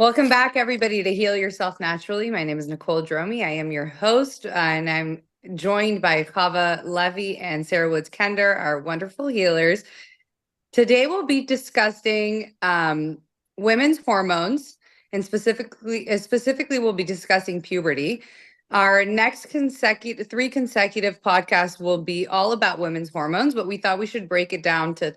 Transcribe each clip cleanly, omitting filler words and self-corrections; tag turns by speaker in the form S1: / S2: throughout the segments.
S1: Welcome back, everybody, to Heal Yourself Naturally. My name is Nicole Dromi. I am your host, and I'm joined by Hava Levy and Sara Woods Kender, our wonderful healers. Today, we'll be discussing women's hormones, and specifically, we'll be discussing puberty. Our next three consecutive podcasts will be all about women's hormones, but we thought we should break it down to,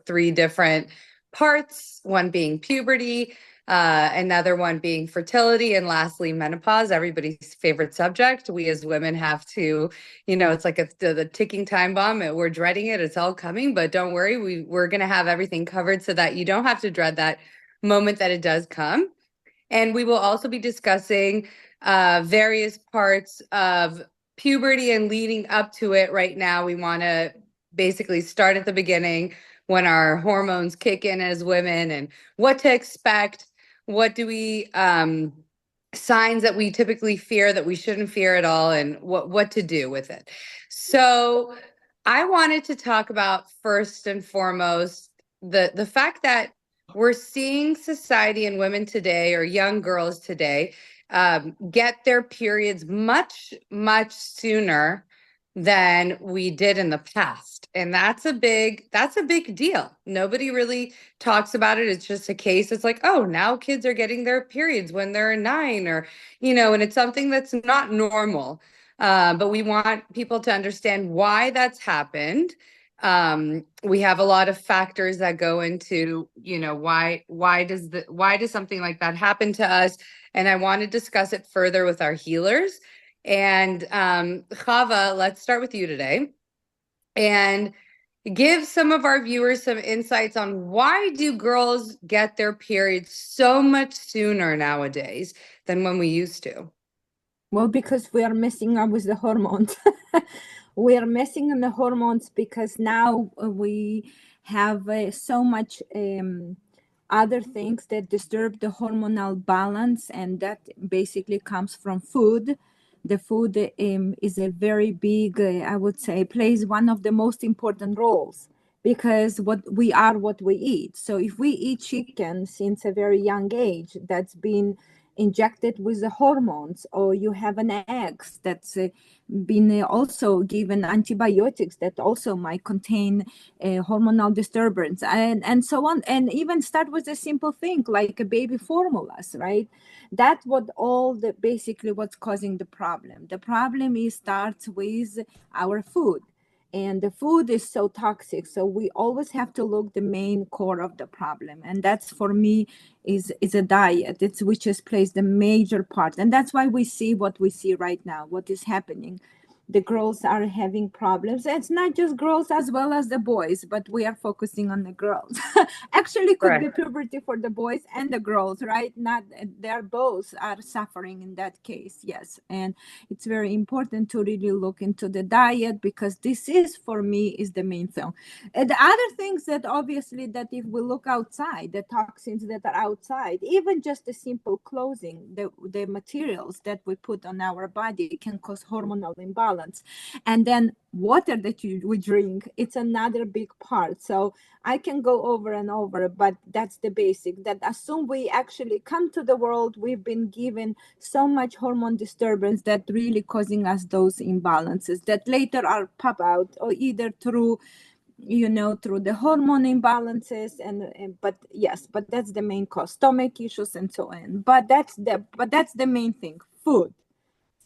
S1: three different parts. One being puberty, another one being fertility, and lastly, menopause, everybody's favorite subject. We as women have to, it's like the ticking time bomb. We're dreading it. It's all coming, but don't worry. We're going to have everything covered so that you don't have to dread that moment that it does come. And we will also be discussing various parts of puberty and leading up to it. Right now, we want to basically start at the beginning when our hormones kick in as women and what to expect. What do we signs that we typically fear that we shouldn't fear at all, and what to do with it. So I wanted to talk about, first and foremost, the fact that we're seeing society and women today, or young girls today, get their periods much, much sooner than we did in the past. And that's a big deal. Nobody really talks about it. It's just a case. It's like, oh, now kids are getting their periods when they're 9, or, and it's something that's not normal. But we want people to understand why that's happened. We have a lot of factors that go into, why does something like that happen to us? And I want to discuss it further with our healers. And Hava, let's start with you today and give some of our viewers some insights on why do girls get their periods so much sooner nowadays than when we used to?
S2: Well, because we are messing up with the hormones. We are messing on the hormones because now we have so much other things that disturb the hormonal balance, and that basically comes from food. The food is a very big, I would say, plays one of the most important roles, because what we eat. So if we eat chicken since a very young age, that's been injected with the hormones, or you have an eggs that's been also given antibiotics that also might contain hormonal disturbance, and so on, and even start with a simple thing like a baby formulas, right? That's what all the basically what's causing the problem. The problem is starts with our food, and the food is so toxic, so we always have to look the main core of the problem, and that's for me is a diet. It's which is plays the major part, and that's why we see what we see right now, what is happening. The girls are having problems. It's not just girls, as well as the boys, but we are focusing on the girls. Actually could be
S1: Correct.
S2: puberty for the boys and the girls, right? Not they're both are suffering in that case, yes. And it's very important to really look into the diet, because this is for me is the main thing. And the other things that obviously, that if we look outside, the toxins that are outside, even just the simple clothing, the materials that we put on our body can cause hormonal imbalance. And then water that we drink, it's another big part. So I can go over and over, but that's the basic, that as soon we actually come to the world, we've been given so much hormone disturbance that really causing us those imbalances that later are pop out, or either through through the hormone imbalances, and but yes, but that's the main cause, stomach issues and so on. But that's the main thing, food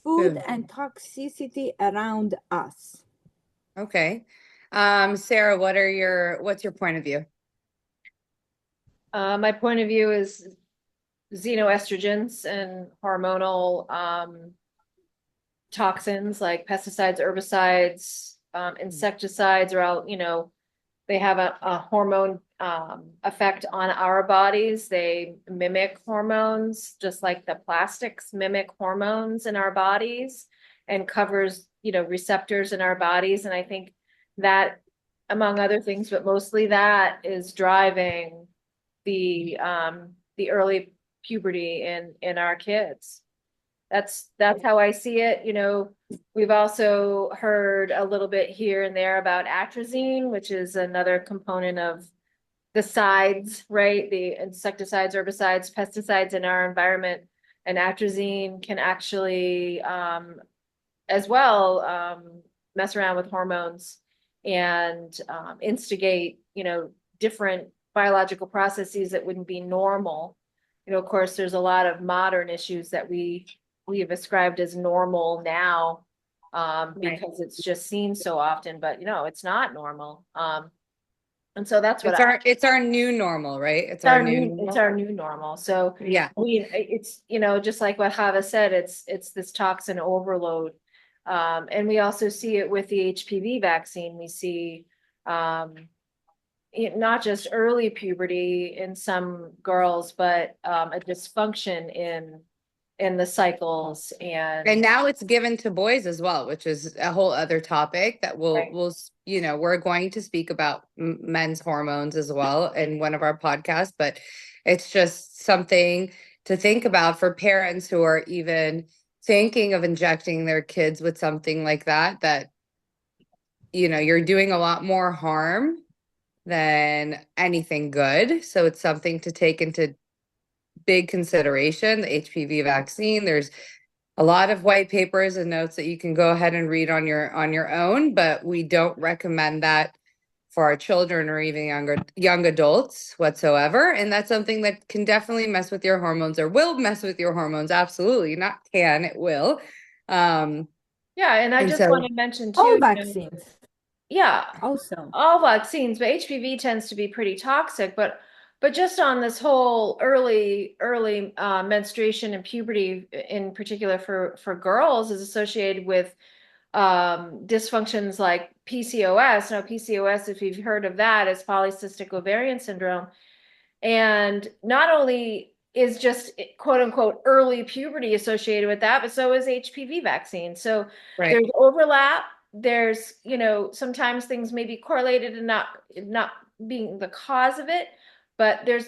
S1: Food.
S2: and toxicity around us.
S1: Okay. Sara, what's your point of view?
S3: My point of view is xenoestrogens and hormonal toxins like pesticides, herbicides, insecticides are all, they have a hormone effect on our bodies. They mimic hormones, just like the plastics mimic hormones in our bodies, and covers, receptors in our bodies. And I think that, among other things, but mostly that is driving the early puberty in our kids. That's how I see it. We've also heard a little bit here and there about atrazine, which is another component of the sides, right? The insecticides, herbicides, pesticides in our environment, and atrazine can actually as well mess around with hormones and instigate, different biological processes that wouldn't be normal. Of course, there's a lot of modern issues that we have ascribed as normal now
S1: Right.
S3: because it's just seen so often, but it's not normal. And so that's what
S1: It's our new normal, right? It's our new
S3: it's
S1: normal.
S3: our new normal. So
S1: Yeah.
S3: it's just like what Hava said, it's this toxin overload. And we also see it with the HPV vaccine. We see not just early puberty in some girls, but a dysfunction in the cycles
S1: And
S3: and
S1: now it's given to boys as well, which is a whole other topic that
S3: right.
S1: we're going to speak about men's hormones as well in one of our podcasts, but it's just something to think about for parents who are even thinking of injecting their kids with something like that, you're doing a lot more harm than anything good. So it's something to take into big consideration. The HPV vaccine, there's a lot of white papers and notes that you can go ahead and read on your own, but we don't recommend that for our children or even young adults whatsoever. And that's something that can definitely mess with your hormones or will mess with your hormones. Absolutely. Not can, it will.
S3: Yeah, and I
S1: And
S3: just
S1: so
S3: want to mention
S2: All
S3: too,
S2: vaccines
S3: yeah,
S2: also.
S3: all vaccines, but HPV tends to be pretty toxic. But just on this whole early menstruation and puberty, in particular for girls, is associated with dysfunctions like PCOS. Now, PCOS, if you've heard of that, is polycystic ovarian syndrome, and not only is just quote unquote early puberty associated with that, but so is HPV vaccine. So
S1: right.
S3: there's overlap. There's, sometimes things may be correlated and not being the cause of it, but there's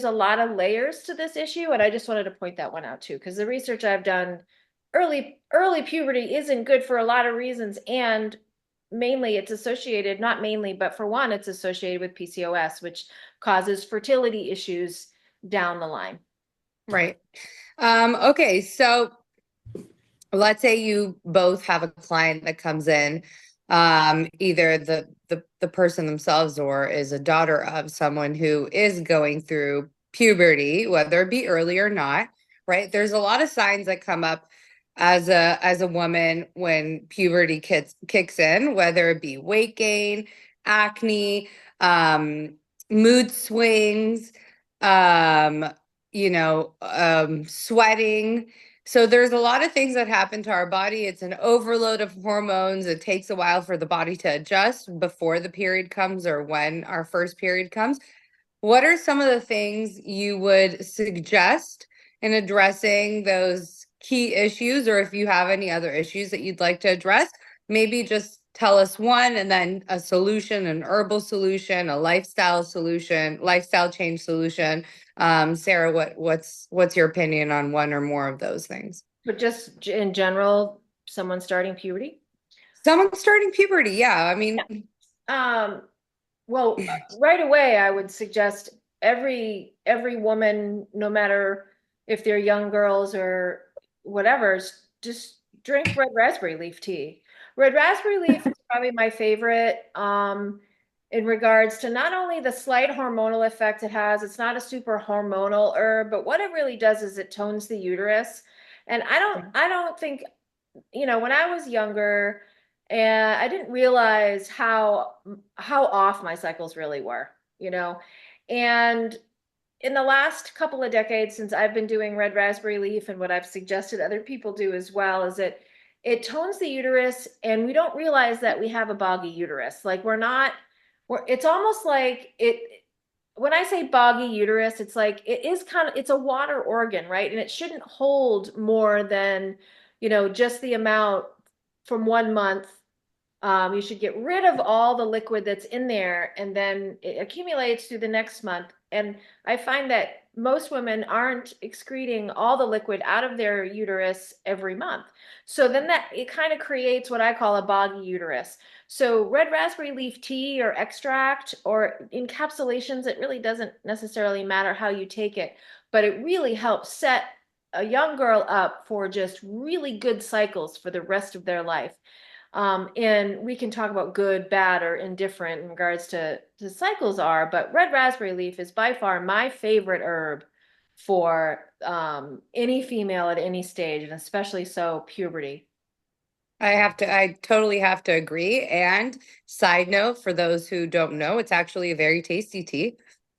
S3: a lot of layers to this issue. And I just wanted to point that one out too, because the research I've done, early puberty isn't good for a lot of reasons. And mainly it's associated, not mainly, but for one, it's associated with PCOS, which causes fertility issues down the line.
S1: Right. Okay, so let's say you both have a client that comes in, either the person themselves or is a daughter of someone who is going through puberty, whether it be early or not, right? There's a lot of signs that come up as a woman when puberty kicks in, whether it be weight gain, acne, mood swings, um, sweating. So there's a lot of things that happen to our body. It's an overload of hormones. It takes a while for the body to adjust before the period comes or when our first period comes. What are some of the things you would suggest in addressing those key issues, or if you have any other issues that you'd like to address? Maybe just tell us one and then a solution, an herbal solution, a lifestyle solution, lifestyle change solution. Sara, what's your opinion on one or more of those things?
S3: But just in general, someone starting puberty.
S1: Someone starting puberty, yeah. I mean,
S3: Um, well, right away, I would suggest every woman, no matter if they're young girls or whatever, just drink red raspberry leaf tea. Red raspberry leaf is probably my favorite in regards to not only the slight hormonal effect it has, it's not a super hormonal herb, but what it really does is it tones the uterus. And I don't think, when I was younger, and I didn't realize how off my cycles really were, and in the last couple of decades since I've been doing red raspberry leaf, and what I've suggested other people do as well, is it tones the uterus, and we don't realize that we have a boggy uterus. Like it's almost like it. When I say boggy uterus, it's like it's a water organ, right? And it shouldn't hold more than, just the amount from 1 month. You should get rid of all the liquid that's in there, and then it accumulates through the next month. And I find that most women aren't excreting all the liquid out of their uterus every month. So then that it kind of creates what I call a boggy uterus. So red raspberry leaf tea or extract or encapsulations, it really doesn't necessarily matter how you take it, but it really helps set a young girl up for just really good cycles for the rest of their life. And we can talk about good, bad, or indifferent in regards to cycles are, but red raspberry leaf is by far my favorite herb for any female at any stage, and especially so puberty.
S1: I totally have to agree. And side note, for those who don't know, it's actually a very tasty tea.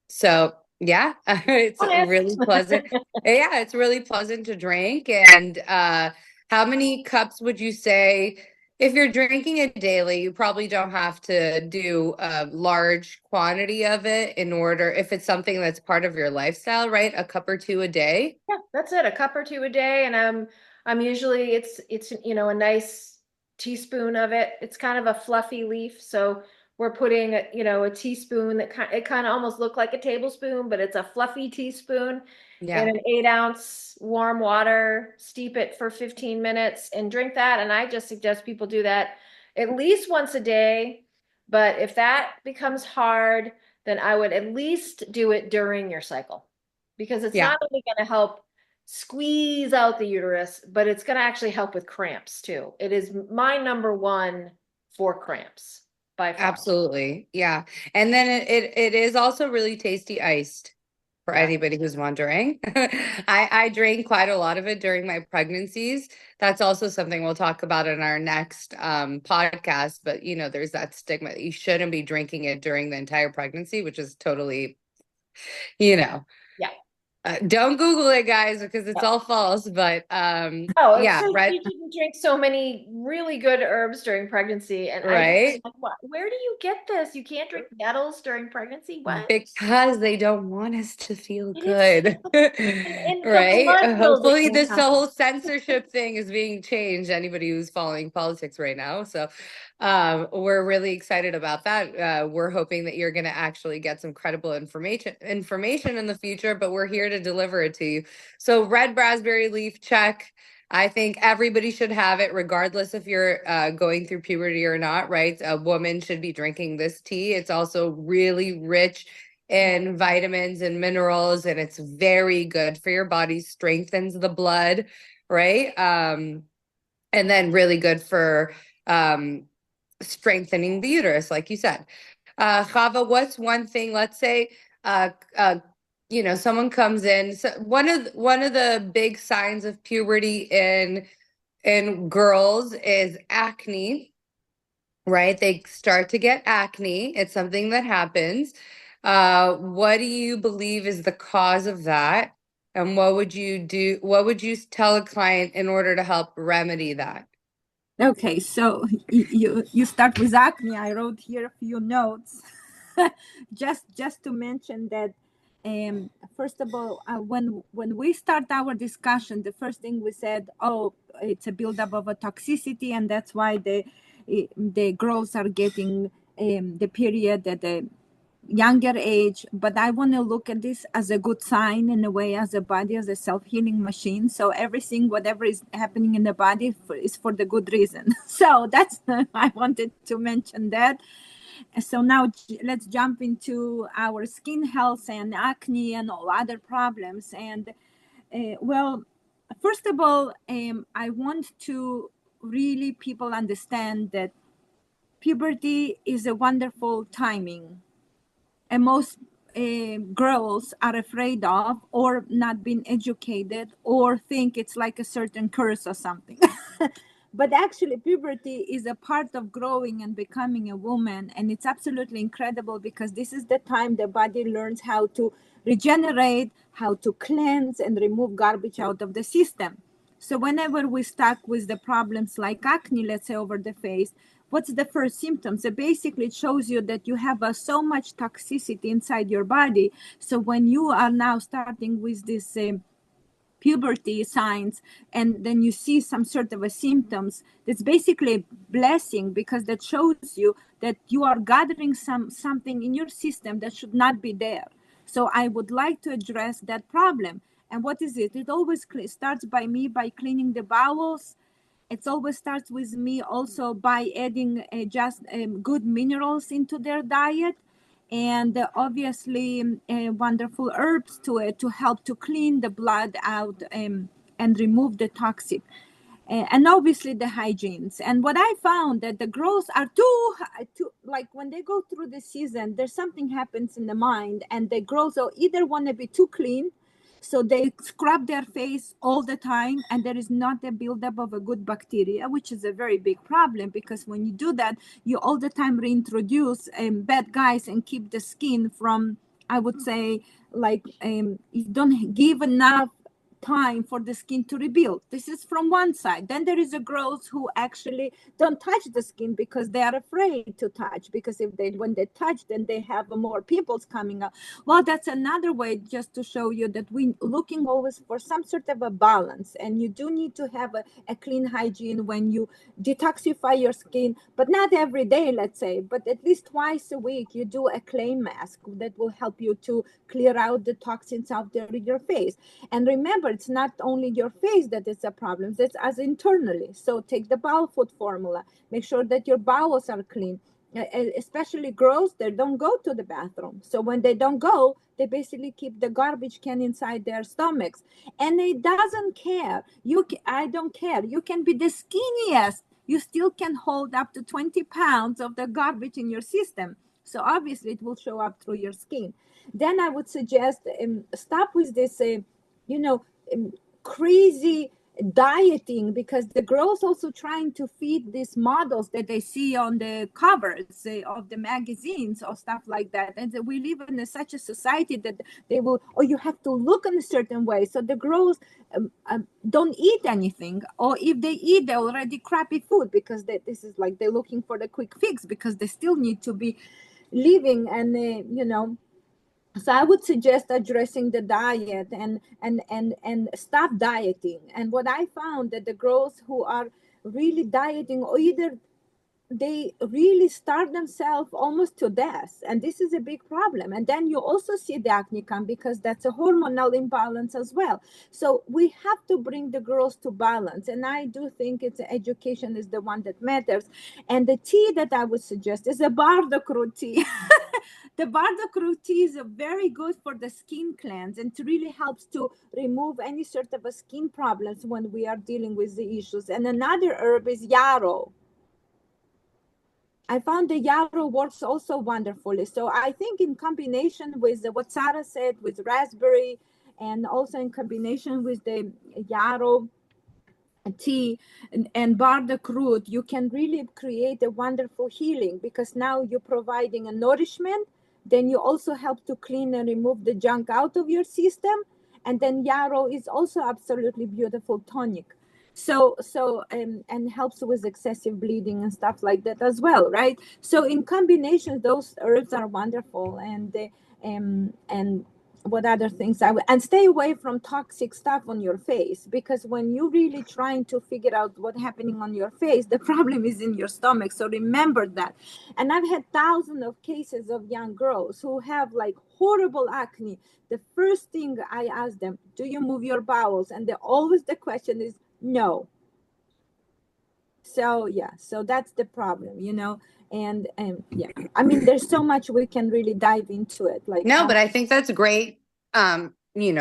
S1: So yeah, it's really pleasant. Yeah, it's really pleasant to drink. And how many cups would you say, if you're drinking it daily, you probably don't have to do a large quantity of it in order, if it's something that's part of your lifestyle, right? A cup or two a day.
S3: Yeah, that's it. A cup or two a day, and I'm usually it's a nice teaspoon of it. It's kind of a fluffy leaf, so we're putting a teaspoon that it kind of almost look like a tablespoon, but it's a fluffy teaspoon in
S1: Yeah.
S3: an 8-ounce warm water. Steep it for 15 minutes and drink that. And I just suggest people do that at least once a day. But if that becomes hard, then I would at least do it during your cycle, because it's
S1: Yeah.
S3: not only going to help squeeze out the uterus, but it's going to actually help with cramps too. It is my number one for cramps by far.
S1: Absolutely. Yeah. And then it is also really tasty iced for
S3: Yeah.
S1: anybody who's wondering. I drank quite a lot of it during my pregnancies. That's also something we'll talk about in our next podcast. But there's that stigma that you shouldn't be drinking it during the entire pregnancy, which is totally, you know,
S3: Yeah.
S1: don't Google it, guys, because it's all false. But
S3: Oh, it
S1: yeah,
S3: says
S1: right,
S3: you shouldn't drink so many really good herbs during pregnancy. And I just,
S1: right.
S3: like, what? Where do you get this? You can't drink nettles during pregnancy? What?
S1: Because they don't want us to feel
S3: It is,
S1: good.
S3: and the
S1: Right?
S3: blood
S1: Hopefully
S3: building.
S1: this whole censorship thing is being changed, anybody who's following politics right now. So we're really excited about that. We're hoping that you're going to actually get some credible information in the future, but we're here to deliver it to you. So red raspberry leaf, check. I think everybody should have it, regardless if you're going through puberty or not, right? A woman should be drinking this tea. It's also really rich in vitamins and minerals, and it's very good for your body, strengthens the blood, right? And then really good for strengthening the uterus, like you said. Hava, what's one thing, let's say, someone comes in. So one of the big signs of puberty in girls is acne, right? They start to get acne. It's something that happens. What do you believe is the cause of that? And what would you do? What would you tell a client in order to help remedy that?
S2: Okay, so you start with acne. I wrote here a few notes, just to mention that. First of all, when we start our discussion, the first thing we said, oh, it's a buildup of a toxicity, and that's why the girls are getting the period at the younger age. But I want to look at this as a good sign, in a way, as a body, as a self-healing machine. So everything, whatever is happening in the body is for the good reason. So that's I wanted to mention that. So now let's jump into our skin health and acne and all other problems. And well, first of all, I want to really people understand that puberty is a wonderful timing, and most girls are afraid of, or not being educated, or think it's like a certain curse or something. But actually puberty is a part of growing and becoming a woman, and it's absolutely incredible because this is the time the body learns how to regenerate, how to cleanse and remove garbage out of the system. So whenever we stuck with the problems like acne, let's say over the face, what's the first symptoms? So basically it shows you that you have so much toxicity inside your body. So when you are now starting with this puberty signs, and then you see some sort of a symptoms, that's basically a blessing, because that shows you that you are gathering something in your system that should not be there. So I would like to address that problem. And what is it? It always starts by me by cleaning the bowels. It always starts with me also by adding just good minerals into their diet, and obviously wonderful herbs to help to clean the blood out and remove the toxic. And obviously the hygienes. And what I found that the girls are too like when they go through the season, there's something happens in the mind, and the girls will either want to be too clean, so they scrub their face all the time, and there is not a buildup of a good bacteria, which is a very big problem, because when you do that, you all the time reintroduce bad guys and keep the skin from, I would say, like you don't give enough time for the skin to rebuild. This is from one side. Then there is a girls who actually don't touch the skin because they are afraid to touch, because if they when they touch, then they have more pimples coming up. Well, that's another way just to show you that we looking always for some sort of a balance, and you do need to have a clean hygiene when you detoxify your skin, but not every day, let's say, but at least twice a week you do a clay mask that will help you to clear out the toxins out there in your face. And remember, it's not only your face that is a problem, it's as internally. So take the bowel food formula, make sure that your bowels are clean. Especially girls, they don't go to the bathroom. So when they don't go, they basically keep the garbage can inside their stomachs. And it doesn't care. I don't care. You can be the skinniest. You still can hold up to 20 pounds of the garbage in your system. So obviously it will show up through your skin. Then I would suggest stop with this, crazy dieting, because the girls also trying to feed these models that they see on the covers of the magazines or stuff like that. And we live in such a society that they will, oh, you have to look in a certain way. So the girls don't eat anything, or if they eat, they're already crappy food, because this is like they're looking for the quick fix, because they still need to be living. And so I would suggest addressing the diet and stop dieting. And what I found that the girls who are really dieting, or either they really starve themselves almost to death, and this is a big problem. And then you also see the acne come, because that's a hormonal imbalance as well. So we have to bring the girls to balance, and I do think it's education is the one that matters. And the tea that I would suggest is a bardock root tea. The bardock root tea is very good for the skin cleanse, and it really helps to remove any sort of a skin problems when we are dealing with the issues. And another herb is yarrow. I found the yarrow works also wonderfully. So I think in combination with what Sara said, with raspberry, and also in combination with the yarrow tea and bardock root, you can really create a wonderful healing, because now you're providing a nourishment. Then you also help to clean and remove the junk out of your system. And then yarrow is also absolutely beautiful tonic. And helps with excessive bleeding and stuff like that as well, right? So in combination, those herbs are wonderful. And what other things and stay away from toxic stuff on your face, because when you really trying to figure out what's happening on your face, the problem is in your stomach. So remember that. And I've had thousands of cases of young girls who have like horrible acne. The first thing I ask them, do you move your bowels? And always the question is no. So yeah, so that's the problem. And yeah, I mean, there's so much we can really dive into it, like
S1: No, but I think that's a great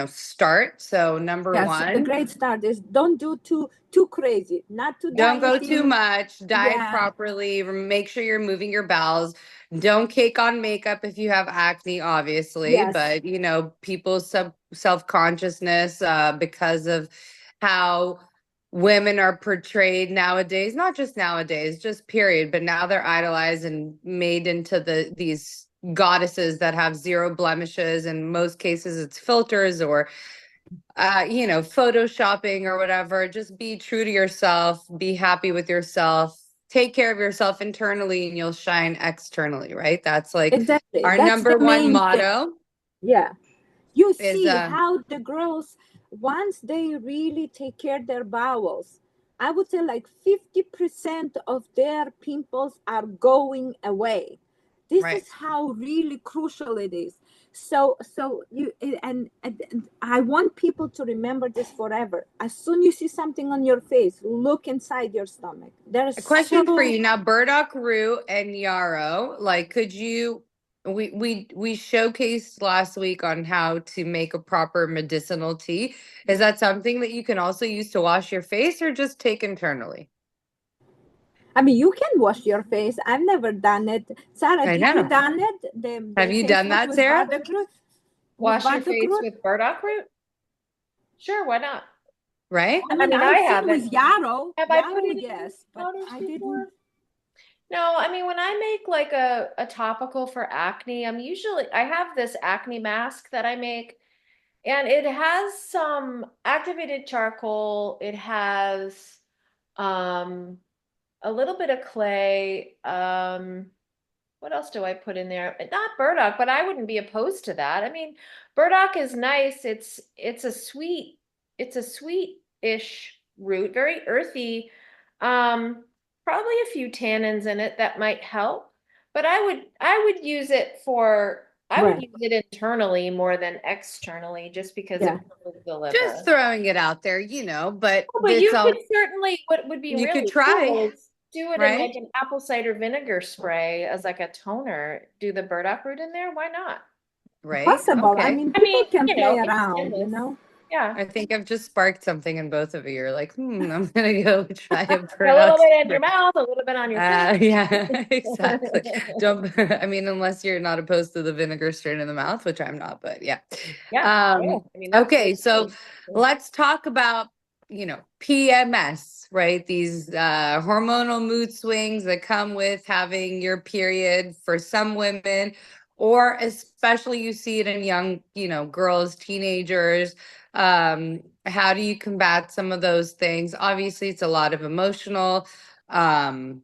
S1: start. So number
S2: yes, the
S1: one,
S2: great start is don't do too crazy, not too
S1: don't go too
S2: dieting.
S1: much, diet
S2: Yeah.
S1: properly, make sure you're moving your bowels. Don't cake on makeup if you have acne, obviously,
S2: Yes.
S1: but people's self-consciousness because of how women are portrayed nowadays, not just nowadays, just period, but now they're idolized and made into these goddesses that have zero blemishes. In most cases, it's filters or photoshopping or whatever. Just be true to yourself, be happy with yourself, take care of yourself internally, and you'll shine externally, right? That's like
S2: Exactly.
S1: our
S2: That's
S1: number
S2: the
S1: one
S2: main thing.
S1: motto.
S2: Yeah. You
S1: Is
S2: see how the girls, once they really take care of their bowels, I would say like 50% of their pimples are going away. This
S1: Right.
S2: is how really crucial it is. So you and I want people to remember this forever. As soon you see something on your face, look inside your stomach. There's
S1: A question for
S2: so
S1: you now, burdock root and yarrow. Like, could you? We showcased last week on how to make a proper medicinal tea. Is that something that you can also use to wash your face, or just take internally?
S2: I mean, you can wash your face. I've never done it. Sarah,
S1: I
S2: did you
S1: know.
S2: done it?
S1: Have
S2: The
S1: you
S2: face
S1: done
S2: wash
S1: that,
S2: with
S1: Sarah?
S2: burdock root? With
S3: Wash your
S2: burdock
S3: face
S2: root?
S3: with burdock root? Sure, why not?
S1: Right?
S2: I
S3: I
S2: mean,
S3: mean, I
S2: I've seen
S3: haven't.
S2: with yarrow.
S3: Have I put
S2: Yarrow,
S3: it in
S2: yes, but
S3: powders
S2: I
S3: before?
S2: didn't.
S3: No, I mean, when I make like a topical for acne, I have this acne mask that I make, and it has some activated charcoal. It has um a little bit of clay. What else do I put in there? Not burdock, but I wouldn't be opposed to that. I mean, burdock is nice. It's a sweet-ish root, very earthy. Probably a few tannins in it that might help. But I would use it
S2: Right.
S3: internally more than externally, just because it
S2: Yeah.
S3: improves the liver.
S1: Just throwing it out there, but
S3: Oh, but
S1: it's
S3: you could
S1: all
S3: certainly, what would be
S1: you could
S3: really
S1: try,
S3: cool is do it in
S1: right?
S3: like an apple cider vinegar spray as like a toner. Do the burdock root in there? Why not?
S1: Right?
S2: Possible. I
S1: Okay.
S2: mean,
S3: I
S2: people
S3: mean,
S2: can play
S3: it's
S2: around, you
S3: endless.
S2: know?
S3: Yeah.
S1: I think I've just sparked something in both of you. You're like, I'm gonna go try a
S3: A little
S1: burdock.
S3: bit in your mouth, a little bit on your face.
S1: Yeah, exactly. Don't, I mean, unless you're not opposed to the vinegar straight in the mouth, which I'm not, but yeah.
S3: Yeah, yeah.
S1: Um,
S3: I mean, that's
S1: okay,
S3: really
S1: so
S3: cool.
S1: let's talk about, PMS, right? These hormonal mood swings that come with having your period for some women, or especially you see it in young, girls, teenagers. How do you combat some of those things? Obviously, it's a lot of emotional um,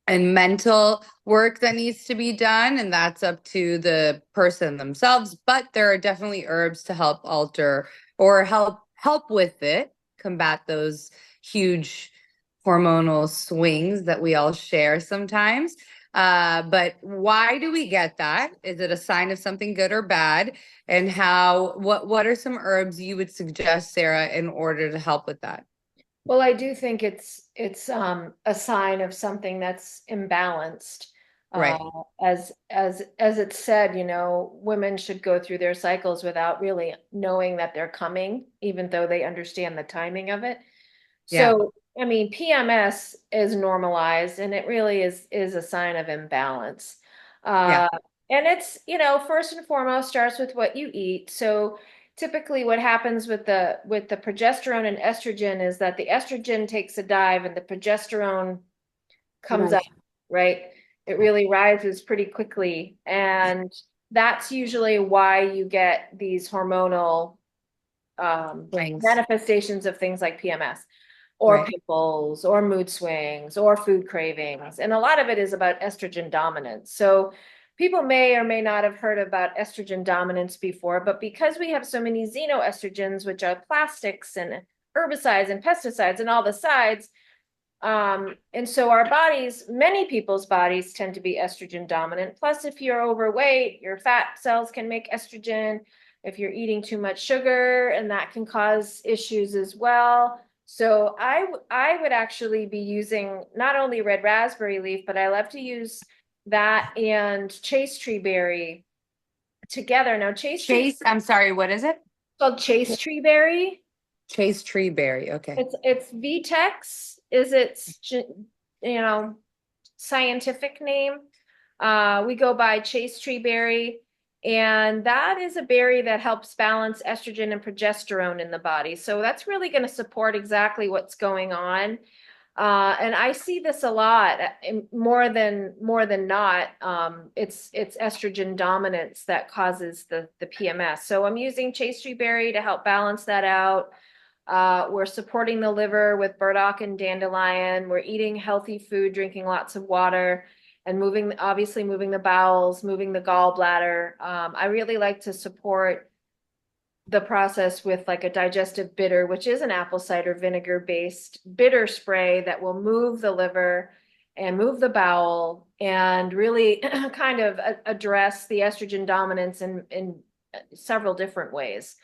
S1: and mental work that needs to be done, and that's up to the person themselves. But there are definitely herbs to help alter or help with it, combat those huge hormonal swings that we all share sometimes. But why do we get that? Is it a sign of something good or bad? And what are some herbs you would suggest, Sarah, in order to help with that?
S3: Well, I do think it's a sign of something that's imbalanced. Uh,
S1: Right.
S3: as it's said, women should go through their cycles without really knowing that they're coming, even though they understand the timing of it.
S1: Yeah.
S3: So, I mean, PMS is normalized, and it really is a sign of imbalance.
S1: Yeah.
S3: Uh, and it's, first and foremost starts with what you eat. So typically what happens with the progesterone and estrogen is that the estrogen takes a dive and the progesterone comes
S2: Right.
S3: up, right? It really rises pretty quickly. And that's usually why you get these hormonal
S1: Swings.
S3: manifestations of things like PMS or
S1: Right.
S3: pimples or mood swings or food cravings. And a lot of it is about estrogen dominance. So people may or may not have heard about estrogen dominance before, but because we have so many xenoestrogens, which are plastics and herbicides and pesticides and all the sides, and so our bodies, many people's bodies tend to be estrogen dominant. Plus, if you're overweight, your fat cells can make estrogen. If you're eating too much sugar, and that can cause issues as well. So I would actually be using not only red raspberry leaf, but I love to use that and chase tree berry together. Now,
S1: Chase, I'm sorry, what is it?
S3: called chase tree berry.
S1: Chase tree berry. Okay.
S3: It's Vitex is its scientific name. We go by chase tree berry, and that is a berry that helps balance estrogen and progesterone in the body. So that's really going to support exactly what's going on. And I see this a lot, more than not. It's estrogen dominance that causes the PMS. So I'm using chase tree berry to help balance that out. We're supporting the liver with burdock and dandelion. We're eating healthy food, drinking lots of water, and obviously moving the bowels, moving the gallbladder. I really like to support the process with like a digestive bitter, which is an apple cider vinegar based bitter spray that will move the liver and move the bowel and really kind of address the estrogen dominance in several different ways.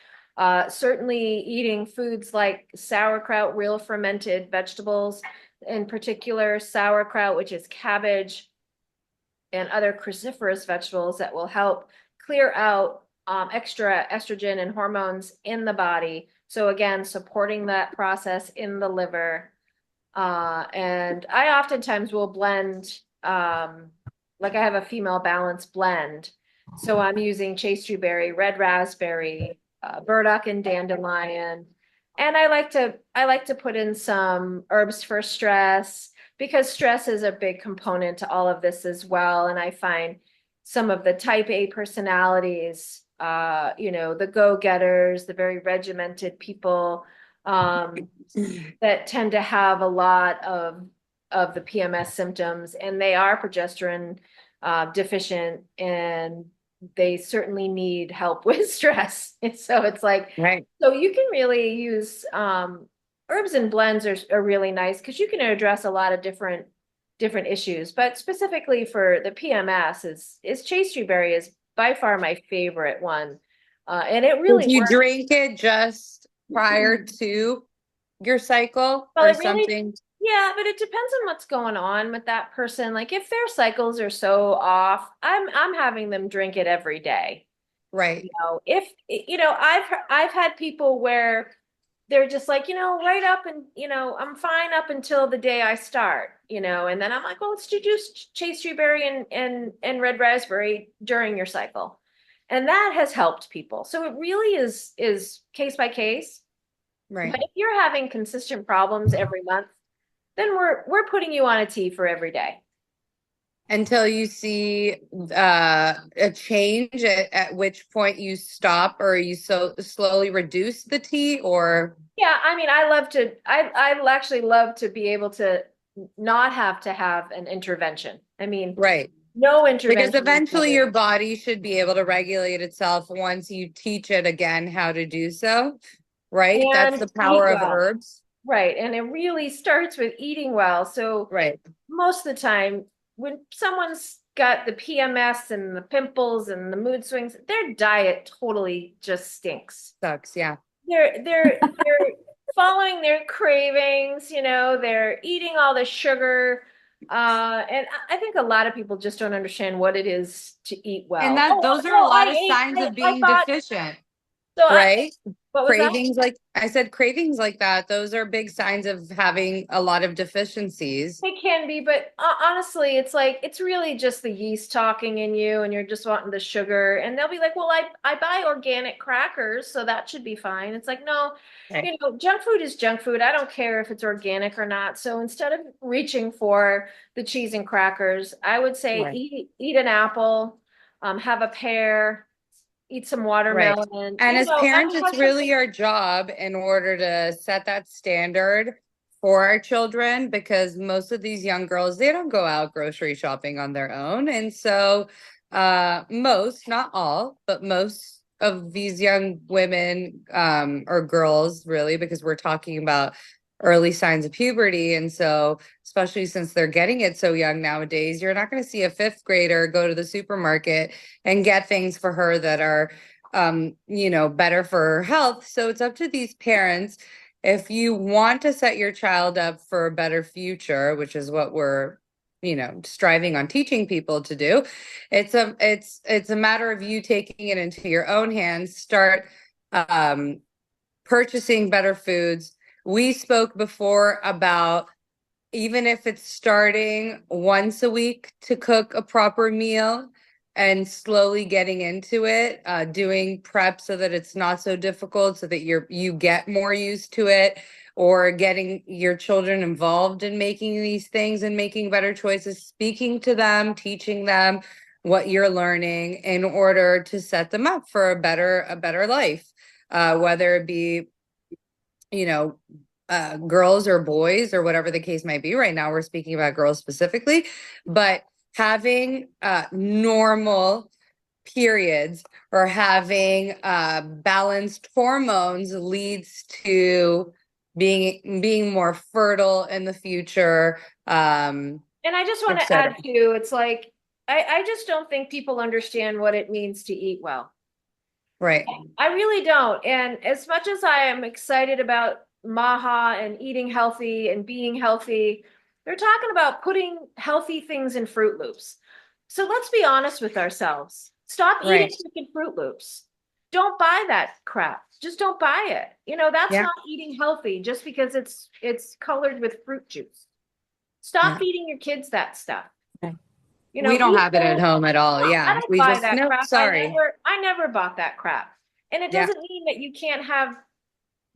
S3: Certainly eating foods like sauerkraut, real fermented vegetables, in particular sauerkraut, which is cabbage, and other cruciferous vegetables that will help clear out extra estrogen and hormones in the body. So again, supporting that process in the liver. And I oftentimes will blend, like I have a female balance blend. So I'm using chaste berry, red raspberry, burdock and dandelion. And I like to put in some herbs for stress, because stress is a big component to all of this as well. And I find some of the type A personalities, the go-getters, the very regimented people, that tend to have a lot of the PMS symptoms, and they are progesterone deficient, and they certainly need help with stress. And so it's like,
S1: Right.
S3: so you can really use herbs and blends are really nice because you can address a lot of different issues. But specifically for the PMS, is chaste berry is by far my favorite one, and it
S1: Would
S3: really
S1: you
S3: works.
S1: drink it just prior to your cycle
S3: Well,
S1: or
S3: it really,
S1: something?
S3: yeah, but it depends on what's going on with that person. Like if their cycles are so off, I'm having them drink it every day.
S1: Right.
S3: If I've had people where they're just like, right up, and I'm fine up until the day I start, and then I'm like, well, let's do chaste berry and red raspberry during your cycle. And that has helped people. So it really is case by case.
S1: Right.
S3: But if you're having consistent problems every month, then we're putting you on a tea for every day.
S1: Until you see a change, at which point you stop, or you so slowly reduce the tea, or
S3: Yeah, I mean, I actually love to be able to not have to have an intervention. I mean,
S1: right.
S3: no
S1: Because
S3: intervention
S1: eventually
S3: required.
S1: your body should be able to regulate itself once you teach it again how to do so. Right? That's
S3: And
S1: the
S3: eat
S1: power of
S3: well.
S1: herbs.
S3: Right. And it really starts with eating well. So
S1: Right.
S3: most of the time, when someone's got the PMS and the pimples and the mood swings, their diet totally just stinks.
S1: Sucks. Yeah.
S3: They're following their cravings, they're eating all the sugar. And I think a lot of people just don't understand what it is to eat
S1: And
S3: well.
S1: that
S3: Oh,
S1: those are a
S3: well,
S1: lot of signs of
S3: I
S1: being
S3: bought,
S1: deficient,
S3: so I,
S1: right?
S3: what was that?
S1: Cravings, like I said, cravings like that, those are big signs of having a lot of deficiencies.
S3: It can be, but honestly, it's like it's really just the yeast talking in you, and you're just wanting the sugar. And they'll be like, "Well, I buy organic crackers, so that should be fine." It's like, no,
S1: Right.
S3: junk food is junk food. I don't care if it's organic or not. So instead of reaching for the cheese and crackers, I would say
S1: Right.
S3: eat an apple, have a pear, eat some
S1: Right.
S3: watermelon.
S1: And as parents,
S3: And
S1: it's
S3: have some.
S1: really our job in order to set that standard for our children, because most of these young girls, they don't go out grocery shopping on their own. And so most, not all, but most of these young women or girls, really, because we're talking about early signs of puberty. And so, especially since they're getting it so young nowadays, you're not going to see a fifth grader go to the supermarket and get things for her that are better for her health. So it's up to these parents. If you want to set your child up for a better future, which is what we're, striving on teaching people to do, it's a matter of you taking it into your own hands. Start purchasing better foods. We spoke before about, even if it's starting once a week to cook a proper meal and slowly getting into it, doing prep so that it's not so difficult, so that you get more used to it, or getting your children involved in making these things and making better choices, speaking to them, teaching them what you're learning in order to set them up for a better life, whether it be, girls or boys or whatever the case might be. Right now, we're speaking about girls specifically, but having normal periods or having balanced hormones leads to being more fertile in the future,
S3: And I just want to
S1: etc.
S3: add too, it's like, I just don't think people understand what it means to eat well.
S1: Right.
S3: I really don't. And as much as I am excited about Maha and eating healthy and being healthy, they're talking about putting healthy things in Fruit Loops. So let's be honest with ourselves. Stop eating
S1: Right.
S3: freaking Fruit Loops. Don't buy that crap. Just don't buy it. You know, that's
S1: Yeah.
S3: not eating healthy just because it's colored with fruit juice. Stop
S1: Yeah.
S3: feeding your kids that stuff.
S2: Okay.
S3: You
S1: We
S3: know,
S1: don't
S3: eat
S1: have it at
S3: whole.
S1: home at all.
S3: No, I
S1: Yeah.
S3: don't
S1: We
S3: buy
S1: just,
S3: that
S1: nope,
S3: crap.
S1: sorry.
S3: I never bought that crap. And it
S1: Yeah.
S3: doesn't mean that you can't have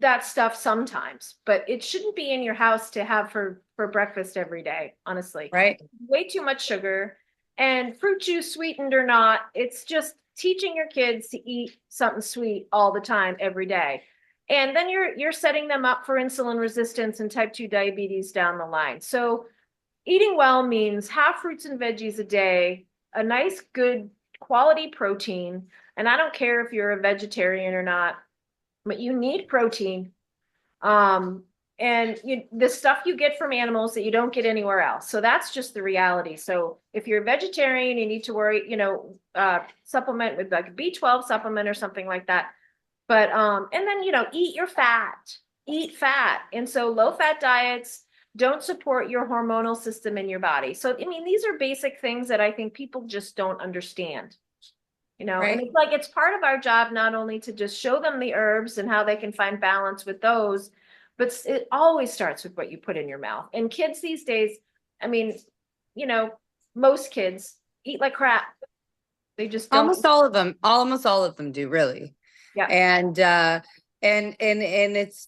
S3: that stuff sometimes, but it shouldn't be in your house to have for breakfast every day, honestly.
S1: Right.
S3: Way too much sugar and fruit juice, sweetened or not. It's just teaching your kids to eat something sweet all the time every day. And then you're setting them up for insulin resistance and type 2 diabetes down the line. So eating well means have fruits and veggies a day, a nice, good quality protein. And I don't care if you're a vegetarian or not, but you need protein. Um, and the stuff you get from animals that you don't get anywhere else. So that's just the reality. So if you're a vegetarian, you need to worry, supplement with like a B12 supplement or something like that. But and then eat your fat, eat fat. And so low fat diets don't support your hormonal system in your body. So I mean, these are basic things that I think people just don't understand. And
S1: Right.
S3: it's like it's part of our job not only to just show them the herbs and how they can find balance with those, but it always starts with what you put in your mouth. And kids these days, I mean, you know, most kids eat like crap. They just don't.
S1: Almost all of them do, really.
S3: Yeah.
S1: And and it's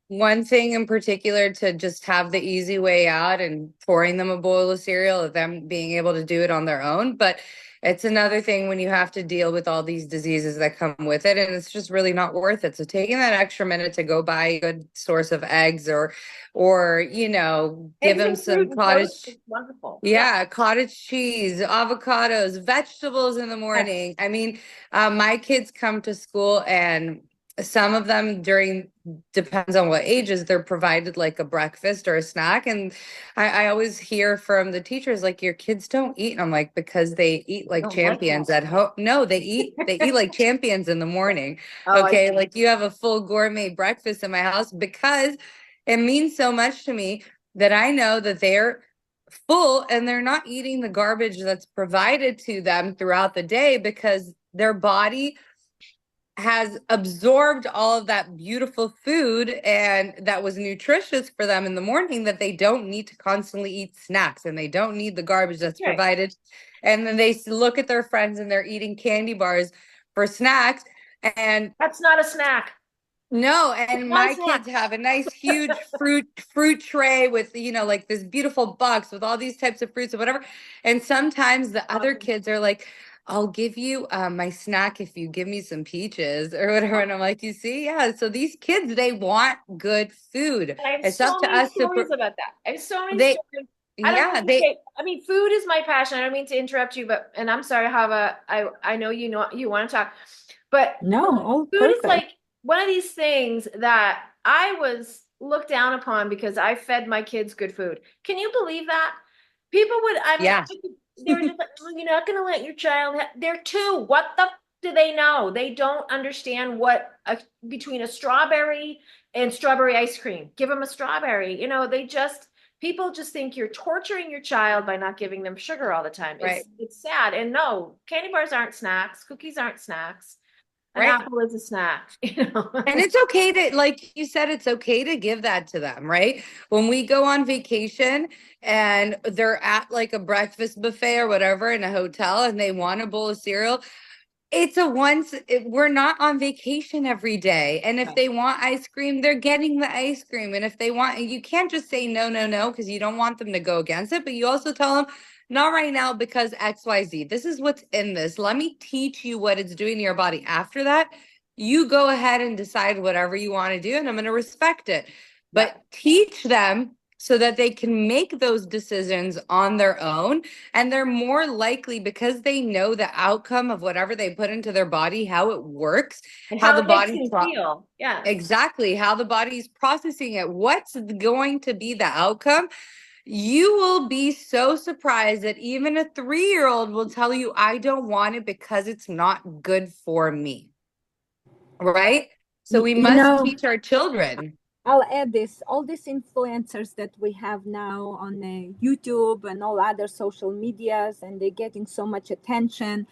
S1: one thing in particular to just have the easy way out and pouring them a bowl of cereal, of them being able to do it on their own. But it's another thing when you have to deal with all these diseases that come with it, and it's just really not worth it. So taking that extra minute to go buy a good source of eggs, or give
S3: Eggs
S1: them
S3: and fruit
S1: some
S3: and toast
S1: cottage,
S3: is wonderful. Yeah.
S1: yeah, cottage cheese, avocados, vegetables in the
S3: Yes.
S1: morning. I mean, my kids come to school, and some of them depends on what ages, they're provided like a breakfast or a snack. And I always hear from the teachers, like, your kids don't eat. And I'm like, because they eat
S3: I
S1: like
S3: don't like
S1: champions at home. No, they eat like champions in the morning.
S3: Oh, I
S1: Okay.
S3: see.
S1: Like, you have a full gourmet breakfast in my house, because it means so much to me that I know that they're full and they're not eating the garbage that's provided to them throughout the day, because their body has absorbed all of that beautiful food and that was nutritious for them in the morning, that they don't need to constantly eat snacks and they don't need the garbage that's
S3: Right.
S1: provided. And then they look at their friends and they're eating candy bars for snacks. And
S3: That's not a snack.
S1: no,
S3: It's
S1: and
S3: not a
S1: my
S3: snack.
S1: kids have a nice huge fruit tray with, like this beautiful box with all these types of fruits or whatever. And sometimes the other
S3: Awesome.
S1: kids are like, I'll give you my snack if you give me some peaches or whatever. And I'm like, you see, yeah. So these kids, they want good food.
S3: And I have
S1: It's up
S3: so
S1: to
S3: many
S1: us
S3: stories about that. I have so many
S1: they,
S3: stories. I don't
S1: yeah,
S3: mean to
S1: they,
S3: take, I mean, food is my passion. I don't mean to interrupt you, and I'm sorry, Hava. I know you want to talk, but
S2: No, all
S3: food is
S2: perfect.
S3: like one of these things that I was looked down upon because I fed my kids good food. Can you believe that? People would, I mean,
S1: yeah,
S3: they were just like, "Oh, you're not going to let your child they're two. What the do they know? They don't understand between a strawberry and strawberry ice cream. Give them a strawberry. People just think you're torturing your child by not giving them sugar all the time.
S1: right,
S3: It's sad. And no, candy bars aren't snacks. Cookies aren't snacks. An
S1: right.
S3: apple is a snack.
S1: And it's okay to, like you said, it's okay to give that to them, right? When we go on vacation and they're at like a breakfast buffet or whatever in a hotel and they want a bowl of cereal, we're not on vacation every day. And if they want ice cream, they're getting the ice cream. And if they want, you can't just say no, no, no, because you don't want them to go against it. But you also tell them, not right now, because XYZ. This is what's in this. Let me teach you what it's doing to your body. After that, you go ahead and decide whatever you want to do, and I'm going to respect it.
S3: Yeah.
S1: But teach them so that they can make those decisions on their own. And they're more likely, because they know the outcome of whatever they put into their body, how it works,
S3: And
S1: how
S3: how
S1: the
S3: it makes
S1: body
S3: them feel. Yeah.
S1: exactly how the body's processing it, what's going to be the outcome. You will be so surprised that even a 3-year-old will tell you, I don't want it because it's not good for me. Right? So we
S2: You
S1: must
S2: know,
S1: teach our children.
S2: I'll add this, all these influencers that we have now on YouTube and all other social medias, and they're getting so much attention.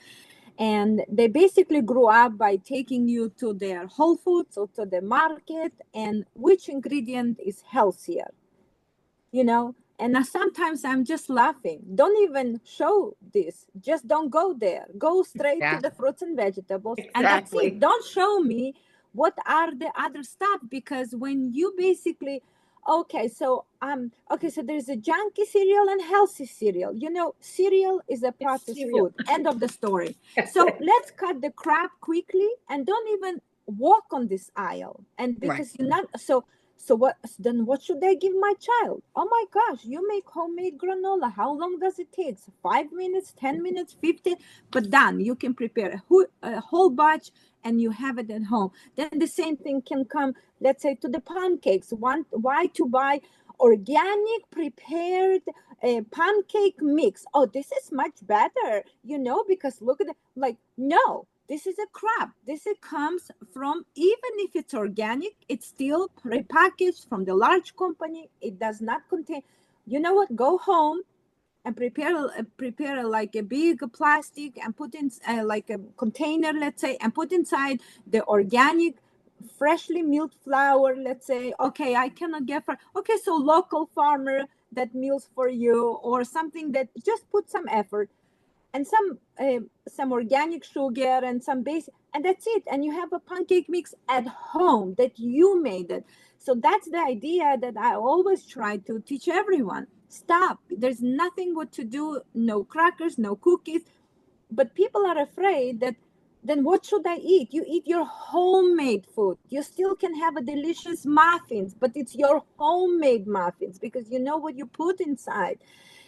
S2: And they basically grew up by taking you to their Whole Foods or to the market and which ingredient is healthier, you know. And sometimes I'm just laughing. Don't even show this. Just don't go there. Go straight to
S1: Yeah,
S2: the fruits and vegetables, and that's it.
S3: Exactly.
S2: Don't show me what are the other stuff, because when you basically, okay, so there's a junky cereal and healthy cereal. You know, cereal is a
S3: It's
S2: processed
S3: cereal.
S2: food. End of the story. So let's cut the crap quickly and don't even walk on this aisle. And
S1: right.
S2: because you're not so what then what should I give my child? Oh my gosh, you make homemade granola. How long does it take? 5 minutes, 10 minutes, 15, but done. You can prepare a whole batch and you have it at home. Then the same thing can come, let's say, to the pancakes. Why to buy organic prepared pancake mix? Oh, this is much better, because look at it. Like, no, this is a crap. This it comes from, even if it's organic, it's still prepackaged from the large company. It does not contain. You know what? Go home and prepare like a big plastic and put in like a container, let's say, and put inside the organic freshly milled flour. Let's say, okay, I cannot get okay, so local farmer that mills for you, or something that just put some effort and some organic sugar and some base, and that's it, and you have a pancake mix at home that you made it. So that's the idea that I always try to teach everyone. Stop, there's nothing what to do, no crackers, no cookies. But people are afraid that, then what should I eat? You eat your homemade food. You still can have a delicious muffins, but it's your homemade muffins because you know what you put inside.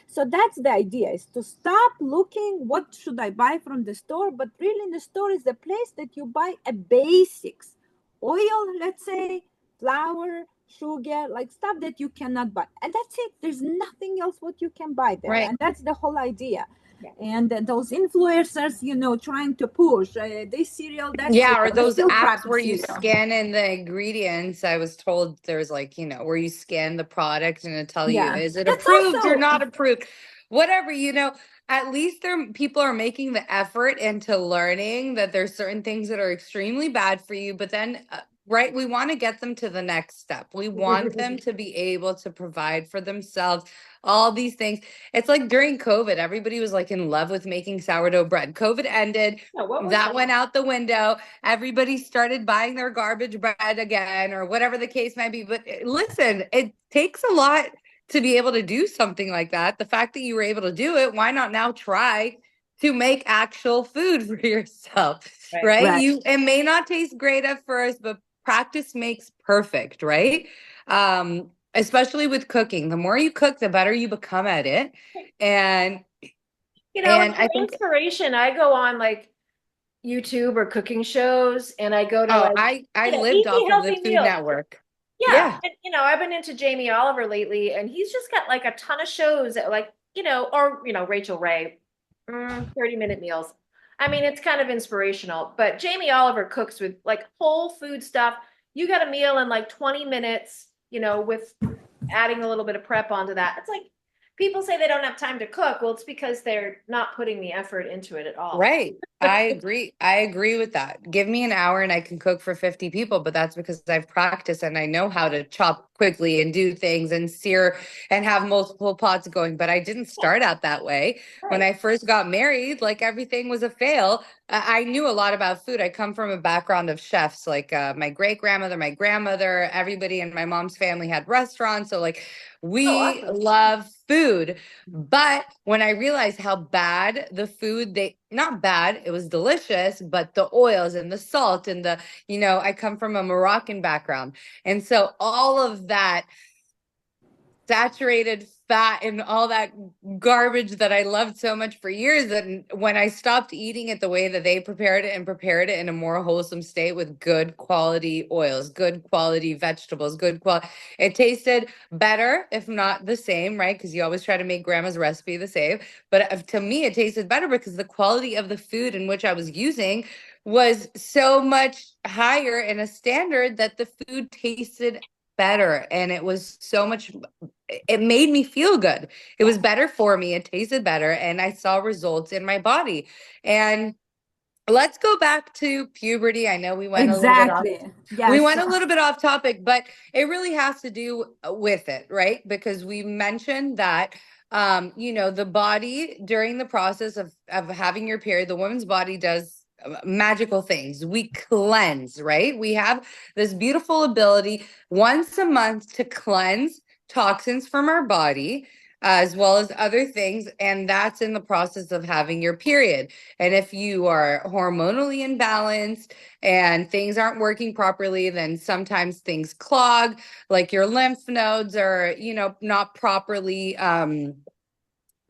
S2: So that's the idea, is to stop looking what should I buy from the store, but really in the store is the place that you buy a basics. Oil, let's say, flour, sugar, like stuff that you cannot buy. And that's it. There's nothing else what you can buy there.
S1: Right.
S2: And that's the whole idea.
S3: Yeah.
S2: And those influencers, trying to push this cereal, that
S1: Yeah, or
S2: cereal, it's
S1: those
S2: still
S1: apps
S2: crappy
S1: where you
S2: cereal.
S1: scan in the ingredients. I was told there's like, where you scan the product and it tell you,
S2: Yeah.
S1: is it
S2: That's
S1: approved or
S2: also,
S1: not approved? Whatever, at least people are making the effort into learning that there's certain things that are extremely bad for you, but then right, we want to get them to the next step. We want them to be able to provide for themselves all these things. It's like during COVID, everybody was like in love with making sourdough bread. COVID ended,
S3: No, what was
S1: that went out the window. Everybody started buying their garbage bread again, or whatever the case might be. But listen, it takes a lot to be able to do something like that. The fact that you were able to do it, why not now try to make actual food for yourself,
S3: Right.
S1: right?
S2: right.
S1: It may not taste great at first, but practice makes perfect, right? Especially with cooking. The more you cook, the better you become at it. And
S3: And
S1: I
S3: for
S1: think,
S3: inspiration, I go on like YouTube or cooking shows, and I go to
S1: oh,
S3: like,
S1: I lived
S3: easy,
S1: off of the
S3: healthy
S1: Food
S3: meals.
S1: Network.
S3: Yeah.
S1: Yeah.
S3: And, I've been into Jamie Oliver lately, and he's just got like a ton of shows that like, or, Rachel Ray, 30-minute meals. I mean, it's kind of inspirational, but Jamie Oliver cooks with like whole food stuff. You got a meal in like 20 minutes, with adding a little bit of prep onto that. It's like people say they don't have time to cook. Well, it's because they're not putting the effort into it at all.
S1: Right. I agree. I agree with that. Give me an hour and I can cook for 50 people, but that's because I've practiced and I know how to chop quickly and do things and sear and have multiple pots going. But I didn't start out that way. When
S3: Right.
S1: I first got married, like everything was a fail. I knew a lot about food. I come from a background of chefs, like my great grandmother, my grandmother, everybody in my mom's family had restaurants. So, like,
S3: Oh,
S1: we
S3: awesome.
S1: love food. But when I realized how bad the food, not bad, it was delicious, but the oils and the salt and I come from a Moroccan background. And so all of that saturated fat and all that garbage that I loved so much for years. And when I stopped eating it the way that they prepared it and prepared it in a more wholesome state with good quality oils, good quality vegetables, good quality, it tasted better, if not the same, right? Because you always try to make grandma's recipe the same. But to me, it tasted better because the quality of the food in which I was using was so much higher in a standard that the food tasted better. And it was so much, it made me feel good. It was better for me. It tasted better. And I saw results in my body. And let's go back to puberty. I know we went a little bit off.
S2: Exactly.
S1: We
S2: Yes.
S1: went a little bit off topic, but it really has to do with it, right? Because we mentioned that the body during the process of having your period, the woman's body does magical things. We cleanse, right? We have this beautiful ability once a month to cleanse toxins from our body, as well as other things, and that's in the process of having your period. And if you are hormonally imbalanced and things aren't working properly, then sometimes things clog, like your lymph nodes are, not properly,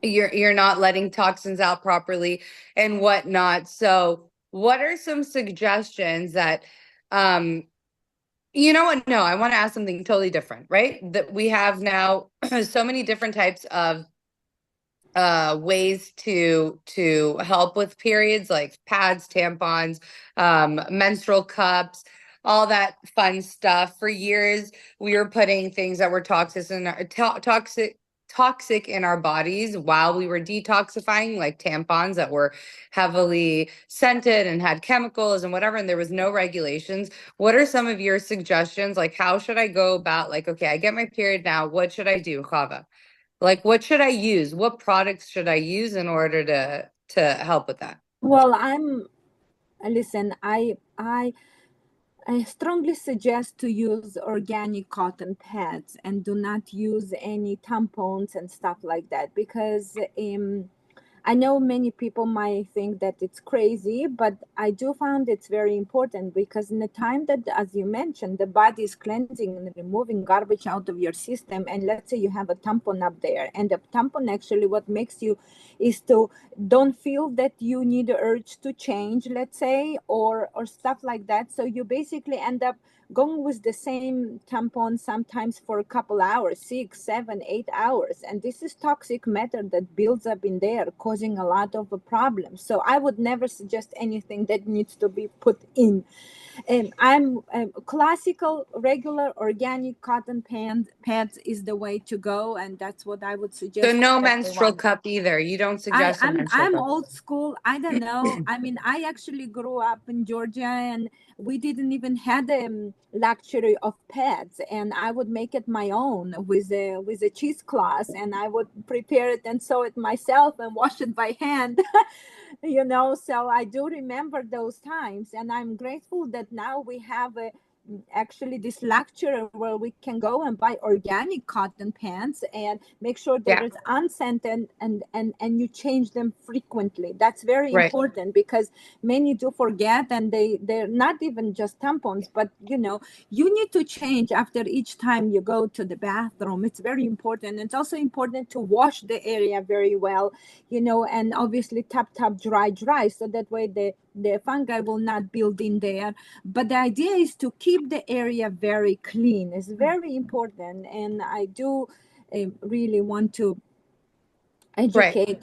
S1: you're not letting toxins out properly and whatnot. So what are some suggestions that, you know what? No, I want to ask something totally different, right? That we have now so many different types of ways to help with periods, like pads, tampons, menstrual cups, all that fun stuff. For years we were putting things that were toxic in our bodies while we were detoxifying, like tampons that were heavily scented and had chemicals and whatever, and there was no regulations. What are some of your suggestions? Like, how should I go about, like, okay, I get my period now, what should I do, Hava? Like, what should I use? What products should I use in order to help with that?
S2: Well, listen, I strongly suggest to use organic cotton pads and do not use any tampons and stuff like that, because I know many people might think that it's crazy, but I do find it's very important, because in the time that, as you mentioned, the body is cleansing and removing garbage out of your system, and let's say you have a tampon up there, and the tampon actually what makes you is to don't feel that you need the urge to change, let's say, or stuff like that. So you basically end up going with the same tampon sometimes for a couple hours, 6, 7, 8 hours, and this is toxic matter that builds up in there, causing a lot of problems. So I would never suggest anything that needs to be put in. I'm classical, regular, organic cotton pads is the way to go, and that's what I would
S1: So
S2: suggest
S1: no
S2: to
S1: menstrual
S2: everyone.
S1: cup either. You don't suggest a menstrual
S2: I'm
S1: cup.
S2: old school. I don't know. I mean, I actually grew up in Georgia, and we didn't even had a luxury of pads. And I would make it my own with a cheesecloth, and I would prepare it and sew it myself and wash it by hand. So I do remember those times, and I'm grateful that now we have actually this luxury where we can go and buy organic cotton pants and make sure that
S1: Yeah,
S2: it's unscented, and you change them frequently. That's very
S1: right.
S2: important, because many do forget, and they're not even just tampons, but you need to change after each time you go to the bathroom. It's very important. It's also important to wash the area very well, and obviously tap dry, so that way the fungi will not build in there. But the idea is to keep the area very clean. It's very important, and I do really want to
S1: Right.
S2: educate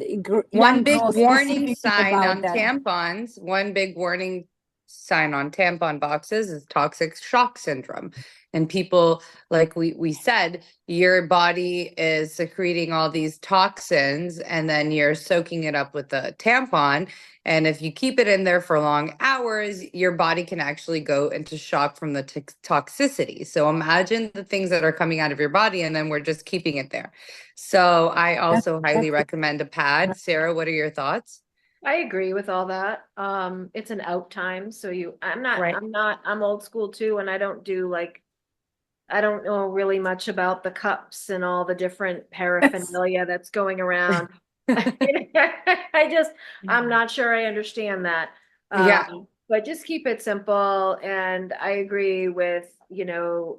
S1: One
S2: young
S1: big
S2: girls
S1: warning
S2: specifically
S1: sign
S2: about
S1: on
S2: that.
S1: tampons, one big warning sign on tampon boxes is toxic shock syndrome. And people, like we said, your body is secreting all these toxins and then you're soaking it up with the tampon. And if you keep it in there for long hours, your body can actually go into shock from the toxicity. So imagine the things that are coming out of your body and then we're just keeping it there. So I
S2: That's,
S1: also highly
S2: that's
S1: recommend a pad. Sara, what are your thoughts?
S3: I agree with all that. It's an out time, so
S1: Right.
S3: I'm old school too, and I don't know really much about the cups and all the different paraphernalia that's going around. I'm not sure I understand that.
S1: Yeah,
S3: But just keep it simple. And I agree with,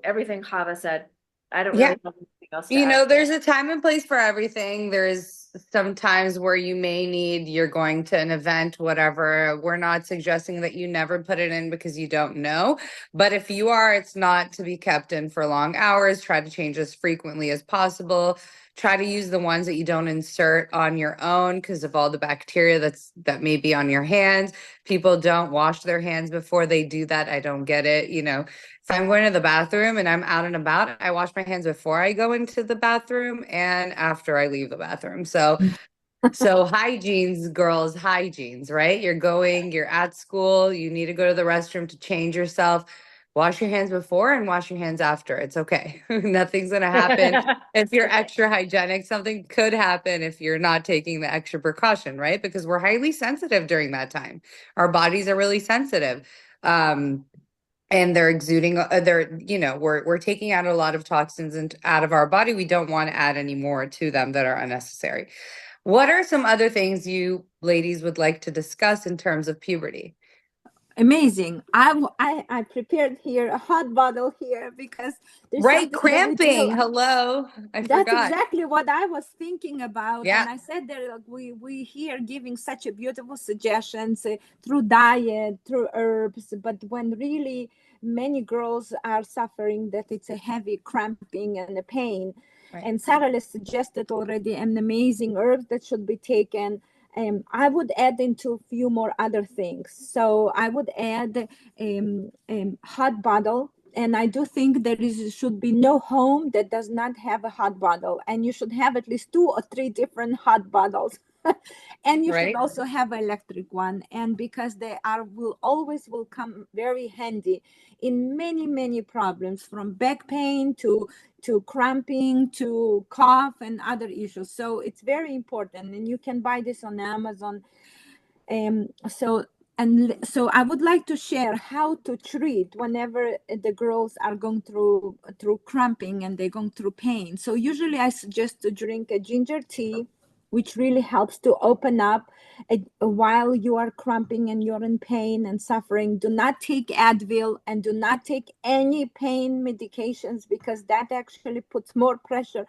S3: everything Hava said. I don't
S1: yeah.
S3: really have else to
S1: You
S3: add
S1: know,
S3: to
S1: there's
S3: it.
S1: a time and place for everything. There's some times where you may need, you're going to an event, whatever. We're not suggesting that you never put it in because you don't know. But if you are, it's not to be kept in for long hours. Try to change as frequently as possible. Try to use the ones that you don't insert on your own because of all the bacteria that may be on your hands. People don't wash their hands before they do that. I don't get it. You know, if I'm going to the bathroom and I'm out and about, I wash my hands before I go into the bathroom and after I leave the bathroom. So hygiene's girls, hygiene's, right? You're at school, you need to go to the restroom to change yourself. Wash your hands before and wash your hands after. It's okay. Nothing's going to happen. If you're
S3: Okay.
S1: extra hygienic, something could happen if you're not taking the extra precaution, right? Because we're highly sensitive during that time. Our bodies are really sensitive. Um, and they're exuding we're taking out a lot of toxins and out of our body. We don't want to add any more to them that are unnecessary. What are some other things you ladies would like to discuss in terms of puberty?
S2: Amazing. I prepared here a hot bottle here because there's
S1: Right,
S2: something that we do.
S1: cramping. Hello, I
S2: That's
S1: forgot.
S2: exactly what I was thinking about,
S1: Yeah,
S2: and I said that like, we here giving such a beautiful suggestions through diet, through herbs, but when really many girls are suffering that it's a heavy cramping and a pain,
S1: right,
S2: and Sarah has suggested already an amazing herb that should be taken. I would add into a few more other things. So I would add hot bottle, and I do think there should be no home that does not have a hot bottle, and you should have at least 2 or 3 different hot bottles. And you should
S1: right,
S2: also have an electric one, and because they are will always will come very handy in many problems, from back pain to cramping to cough and other issues. So it's very important, and you can buy this on Amazon. So I would like to share how to treat whenever the girls are going through cramping and they're going through pain. So usually I suggest to drink a ginger tea, which really helps to open up while you are cramping and you're in pain and suffering. Do not take Advil and do not take any pain medications, because that actually puts more pressure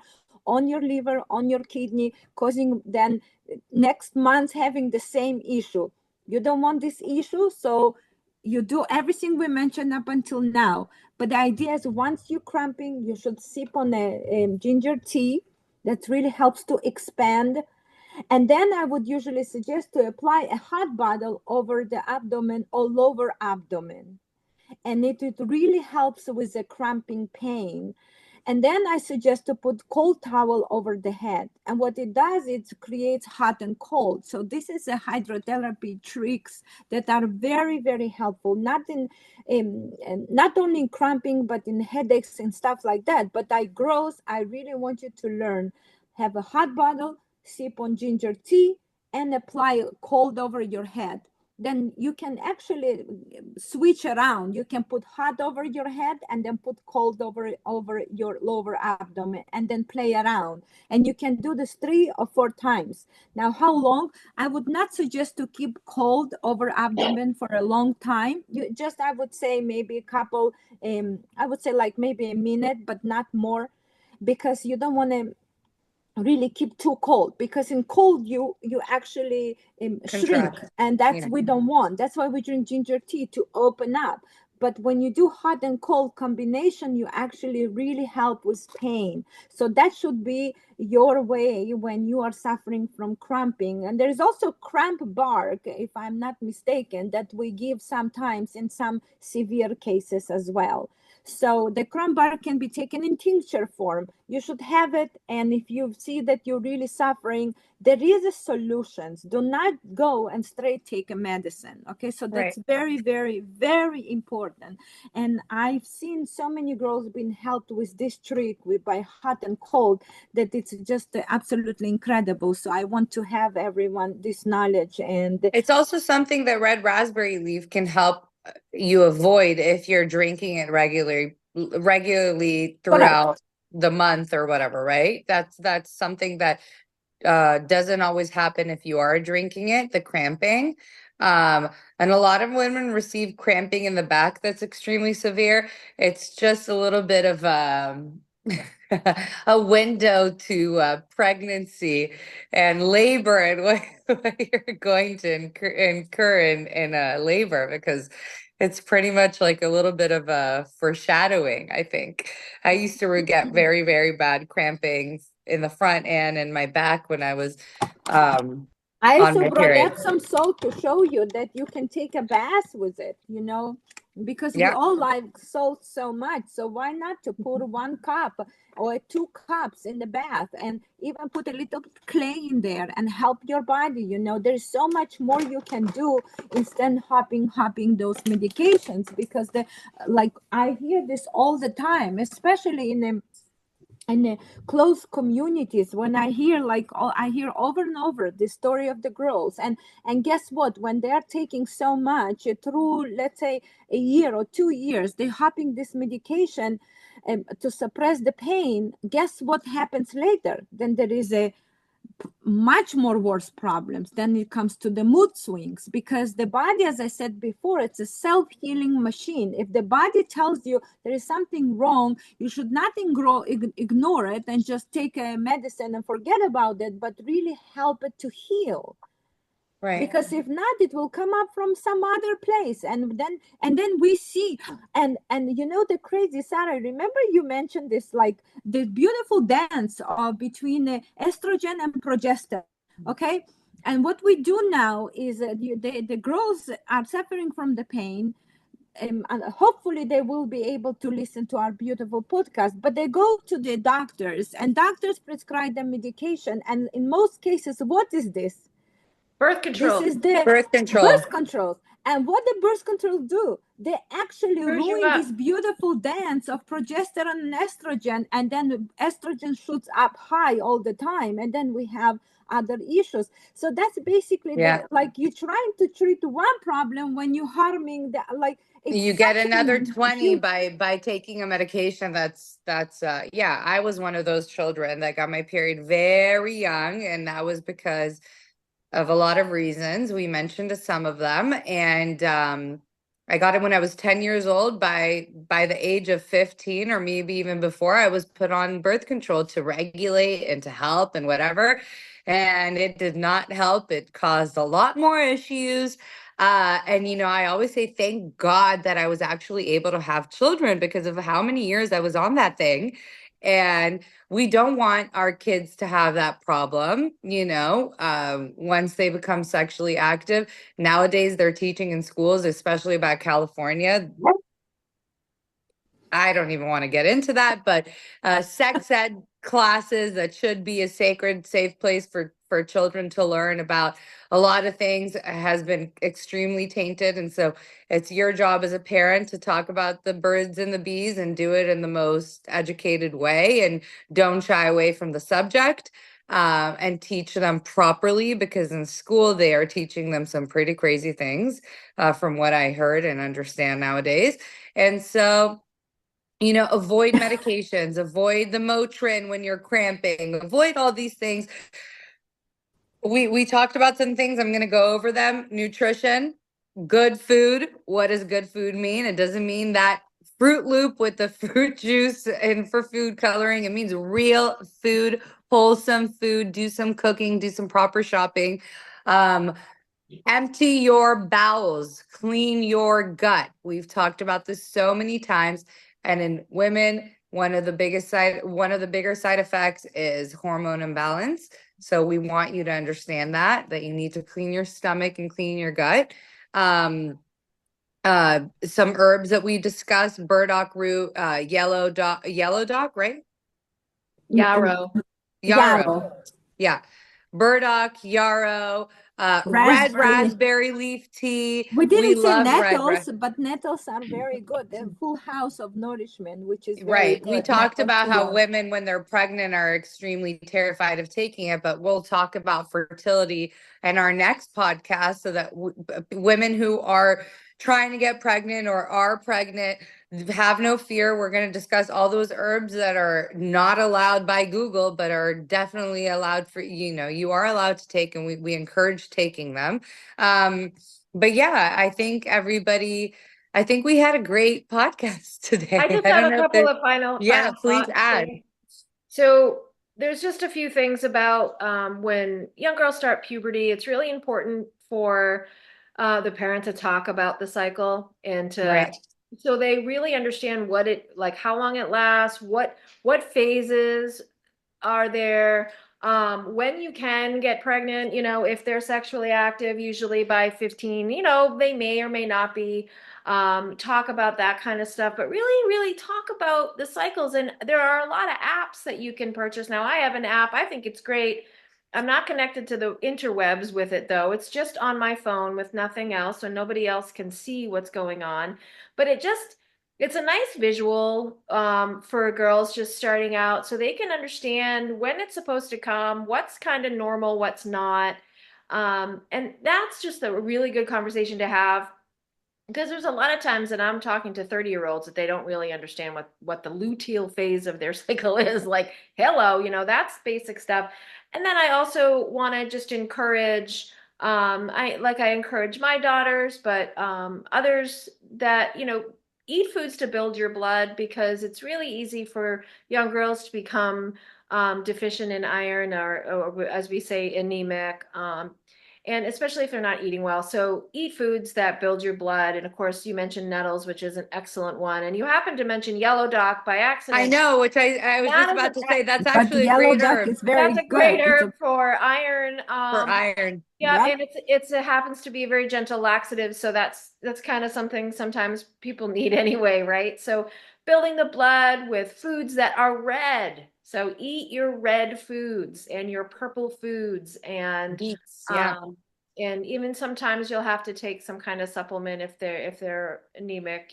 S2: on your liver, on your kidney, causing then next month having the same issue. You don't want this issue, so you do everything we mentioned up until now. But the idea is once you're cramping, you should sip on a ginger tea. That really helps to expand. And then I would usually suggest to apply a hot bottle over the abdomen or lower abdomen, and it really helps with the cramping pain. And then I suggest to put cold towel over the head. And what it does, it creates hot and cold. So this is a hydrotherapy tricks that are very helpful, not only in cramping, but in headaches and stuff like that. But I really want you to learn. Have a hot bottle, sip on ginger tea, and apply cold over your head. Then you can actually switch around. You can put hot over your head and then put cold over your lower abdomen, and then play around. And you can do this 3 or 4 times. Now, how long? I would not suggest to keep cold over abdomen for a long time. You just, I would say maybe a couple. I would say like maybe a minute, but not more, because you don't want to really keep too cold, because in cold you actually shrink,
S1: contract.
S2: and that's
S1: Yeah.
S2: we don't want. That's why we drink ginger tea, to open up. But when you do hot and cold combination, you actually really help with pain. So that should be your way when you are suffering from cramping. And there's also cramp bark, if I'm not mistaken, that we give sometimes in some severe cases as well. So the cranberry bark can be taken in tincture form. You should have it, and if you see that you're really suffering, there is a solutions. Do not go and straight take a medicine. Okay, so
S1: Right.
S2: that's very important. And I've seen so many girls being helped with this trick with by hot and cold, that it's just absolutely incredible. So I want to have everyone this knowledge. And
S1: It's also something that red raspberry leaf can help you avoid if you're drinking it regularly
S2: correct.
S1: throughout the month or whatever, right? That's something that doesn't always happen if you are drinking it, the cramping. And a lot of women receive cramping in the back that's extremely severe. It's just a little bit of a window to pregnancy and labor and what you're going to incur in labor, because it's pretty much like a little bit of a foreshadowing, I think. I used to get very, very bad cramping in the front and in my back when I was um,
S2: I
S1: on
S2: also
S1: my
S2: brought
S1: period.
S2: Epsom salt to show you that you can take a bath with it, because we
S1: Yeah.
S2: all like salt so much. So why not to put 1 cup or 2 cups in the bath and even put a little clay in there and help your body? There's so much more you can do instead hopping those medications, because like I hear this all the time, especially in the close communities, when I hear I hear over and over the story of the girls, and guess what, when they're taking so much through, let's say, a year or 2 years, they're hopping this medication to suppress the pain. Guess what happens later? Then there is a much more worse problems. Then it comes to the mood swings, because the body, as I said before, it's a self-healing machine. If the body tells you there is something wrong, you should not ignore it and just take a medicine and forget about it, but really help it to heal.
S1: Right.
S2: Because if not, it will come up from some other place, and then we see, and the crazy, Sarah, remember you mentioned this, like the beautiful dance between estrogen and progesterone. Okay. And what we do now is the girls are suffering from the pain, and hopefully they will be able to listen to our beautiful podcast, but they go to the doctors, and doctors prescribe them medication, and in most cases, what is this?
S3: Birth
S2: This
S3: control.
S2: is the
S1: Birth control.
S2: birth controls. And what the birth controls do, they actually
S3: Screws you
S2: ruin
S3: up.
S2: this beautiful dance of progesterone and estrogen, and then estrogen shoots up high all the time, and then we have other issues. So that's basically
S1: Yeah.
S2: like you're trying to treat one problem when you're harming the, like, it's
S1: You get
S2: such
S1: another
S2: a
S1: 20
S2: huge.
S1: by taking a medication that's yeah, I was one of those children that got my period very young, and that was because of a lot of reasons. We mentioned some of them, and I got it when I was 10 years old. By the age of 15, or maybe even before, I was put on birth control to regulate and to help and whatever. And it did not help. It caused a lot more issues. And I always say thank God that I was actually able to have children because of how many years I was on that thing. And we don't want our kids to have that problem, once they become sexually active. Nowadays, they're teaching in schools, especially about California. I don't even want to get into that, but sex ed classes that should be a sacred, safe place for children to learn about a lot of things has been extremely tainted. And so it's your job as a parent to talk about the birds and the bees and do it in the most educated way, and don't shy away from the subject, and teach them properly, because in school they are teaching them some pretty crazy things, from what I heard and understand nowadays. And so avoid medications, avoid the Motrin when you're cramping, avoid all these things. We talked about some things. I'm going to go over them. Nutrition, good food. What does good food mean? It doesn't mean that Fruit Loop with the fruit juice and for food coloring. It means real food, wholesome food. Do some cooking, do some proper shopping. Empty your bowels, clean your gut. We've talked about this so many times. And in women, one of the bigger side effects is hormone imbalance. So we want you to understand that you need to clean your stomach and clean your gut. Some herbs that we discussed: burdock root, yellow dock, right?
S3: Yarrow.
S1: Yarrow. Yeah. Burdock, yarrow, red
S2: Raspberry.
S1: raspberry leaf tea.
S2: We
S1: We
S2: didn't say
S1: love
S2: nettles, but nettles are very good. They're full house of nourishment, which is very
S1: Right. We
S2: good.
S1: talked
S2: Nettle
S1: about how
S2: tea.
S1: women, when they're pregnant, are extremely terrified of taking it, but we'll talk about fertility in our next podcast, so that women who are trying to get pregnant or are pregnant have no fear. We're going to discuss all those herbs that are not allowed by Google, but are definitely allowed for, you are allowed to take, and we encourage taking them. But yeah, I think everybody I think we had a great podcast
S3: I
S1: today.
S3: just
S1: I
S3: have
S1: don't
S3: a
S1: know if
S3: couple
S1: there's,
S3: of
S1: yeah,
S3: final
S1: please
S3: thoughts.
S1: add.
S3: So there's just a few things about when young girls start puberty. It's really important for the parent to talk about the cycle and to
S1: Right.
S3: so they really understand what it like, how long it lasts, what phases are there, when you can get pregnant, if they're sexually active, usually by 15, they may or may not be. Talk about that kind of stuff, but really, really talk about the cycles. And there are a lot of apps that you can purchase. Now, I have an app, I think it's great. I'm not connected to the interwebs with it though. It's just on my phone with nothing else, so nobody else can see what's going on. But it's a nice visual for girls just starting out so they can understand when it's supposed to come, what's kind of normal, what's not. And that's just a really good conversation to have because there's a lot of times that I'm talking to 30-year-olds that they don't really understand what the luteal phase of their cycle is. Like, hello, that's basic stuff. And then I also want to just encourage I encourage my daughters, but others that, eat foods to build your blood because it's really easy for young girls to become deficient in iron or as we say, anemic. And especially if they're not eating well. So eat foods that build your blood. And of course, you mentioned nettles, which is an excellent one. And you happen to mention yellow dock by
S1: I
S3: accident.
S1: know, which I was just
S3: That is
S1: about to say, that's
S2: But
S1: actually a
S2: yellow
S1: great
S2: duck
S1: herb
S2: is very
S3: that's a
S2: good.
S3: great
S2: It's
S3: herb
S2: a
S3: for iron.
S1: for iron.
S3: Yeah,
S2: yep.
S3: and it happens to be a very gentle laxative, so that's kind of something sometimes people need anyway, right? So building the blood with foods that are red. So eat your red foods and your purple foods
S1: Beets. Yeah.
S3: um and even sometimes you'll have to take some kind of supplement if they're anemic.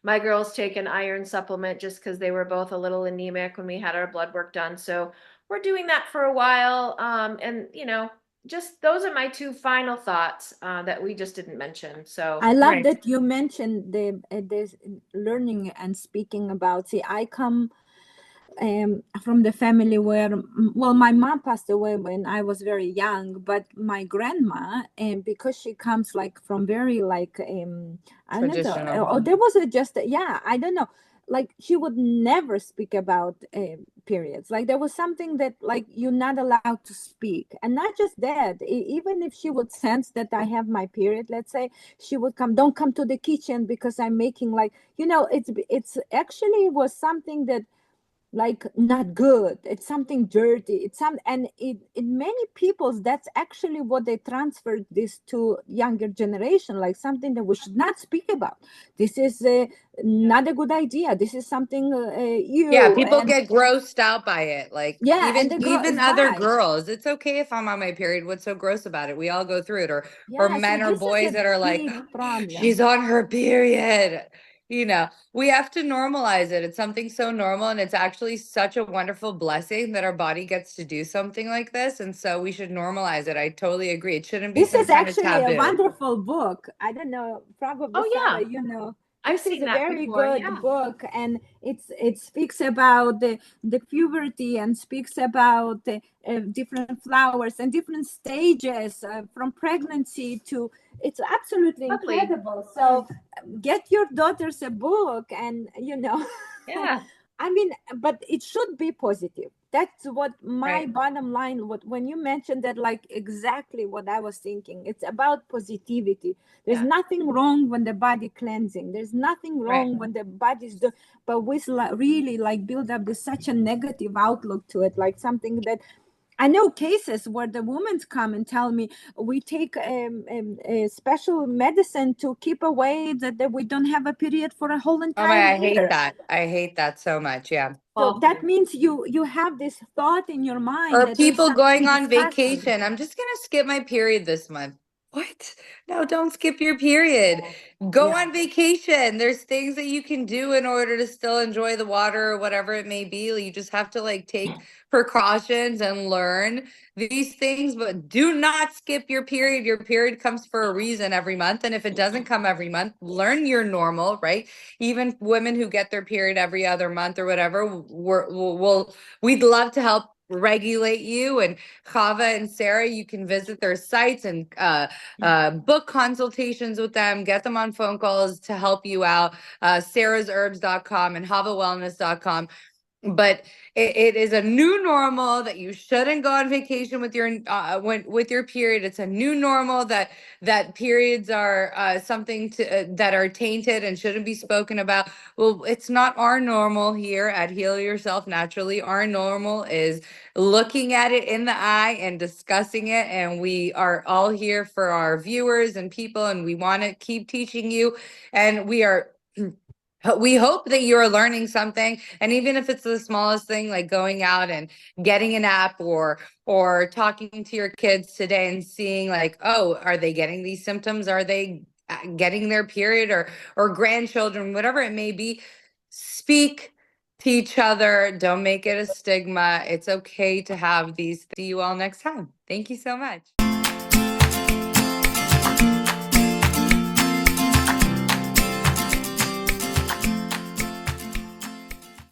S3: My girls take an iron supplement just because they were both a little anemic when we had our blood work done. So we're doing that for a while. And just those are my two final thoughts that we just didn't mention. So
S2: I love
S1: Right.
S2: that you mentioned this learning and speaking about. See, I come from the family where, well, my mom passed away when I was very young, but my grandma, and because she comes like from very like I don't know,
S1: Traditional.
S2: or there was a just yeah, I don't know, like she would never speak about periods. Like there was something that like you're not allowed to speak, and not just that. Even if she would sense that I have my period, let's say, she would come. Don't come to the kitchen because I'm making like it's actually was something that like not good, it's something dirty, it's some, and it in many people's that's actually what they transferred this to younger generation, like something that we should not speak about. This is not a good idea, this is something
S1: Yeah,
S2: you
S1: people
S2: and
S1: get grossed out by it. Like
S2: yeah, and
S1: even
S2: the girl
S1: even
S2: is
S1: other
S2: right.
S1: girls, it's okay if I'm on my period. What's so gross about it? We all go through it. Or
S2: Yeah, so
S1: men or
S2: this is
S1: boys
S2: a
S1: that are like,
S2: big
S1: she's
S2: problem.
S1: on her period. We have to normalize it. It's something so normal, and it's actually such a wonderful blessing that our body gets to do something like this. And so we should normalize it. I totally agree. It shouldn't be
S2: This
S1: some
S2: is
S1: kind of
S2: actually a
S1: taboo.
S2: wonderful book. I don't know, probably
S3: oh
S2: Sara,
S3: yeah, I've
S2: this is
S3: seen
S2: a
S3: that
S2: very
S3: before.
S2: good
S3: Yeah.
S2: book, and it speaks about the puberty and speaks about the different flowers and different stages from pregnancy to. It's absolutely
S3: Lovely.
S2: incredible. So get your daughters a book, and
S3: Yeah.
S2: I mean, but it should be positive. That's what my
S1: Right.
S2: bottom line. What when you mentioned that, like exactly what I was thinking. It's about positivity. There's
S3: Yeah.
S2: nothing wrong when the body cleansing. There's nothing
S1: Right.
S2: wrong when the body's do. But we really like build up this such a negative outlook to it, like something that I know cases where the women come and tell me we take a special medicine to keep away that we don't have a period for a whole
S1: Oh my,
S2: entire
S1: I hate
S2: year.
S1: that. I hate that so much. Yeah.
S2: So
S3: Well,
S2: that means you have this thought in your mind
S1: Or
S2: that there's
S1: people going
S2: something
S1: on
S2: disgusting.
S1: vacation. I'm just gonna skip my period this month. What? No, don't skip your period. Go
S2: Yeah.
S1: on vacation. There's things that you can do in order to still enjoy the water or whatever it may be. You just have to like take precautions and learn these things, but do not skip your period. Your period comes for a reason every month. And if it doesn't come every month, learn your normal, right? Even women who get their period every other month or whatever, we'd love to help regulate you. And Hava and Sara, you can visit their sites and book consultations with them, get them on phone calls to help you out. sarasherbs.com and havawellness.com. But it is a new normal that you shouldn't go on vacation with your with your period. It's a new normal that periods are something that are tainted and shouldn't be spoken about. Well, it's not our normal here at Heal Yourself Naturally. Our normal is looking at it in the eye and discussing it, and we are all here for our viewers and people, and we want to keep teaching you, and we hope that you are learning something. And even if it's the smallest thing, like going out and getting an app, or talking to your kids today and seeing like, oh, are they getting these symptoms? Are they getting their period, or grandchildren, whatever it may be, speak to each other. Don't make it a stigma. It's okay to have these. See you all next time. Thank you so much.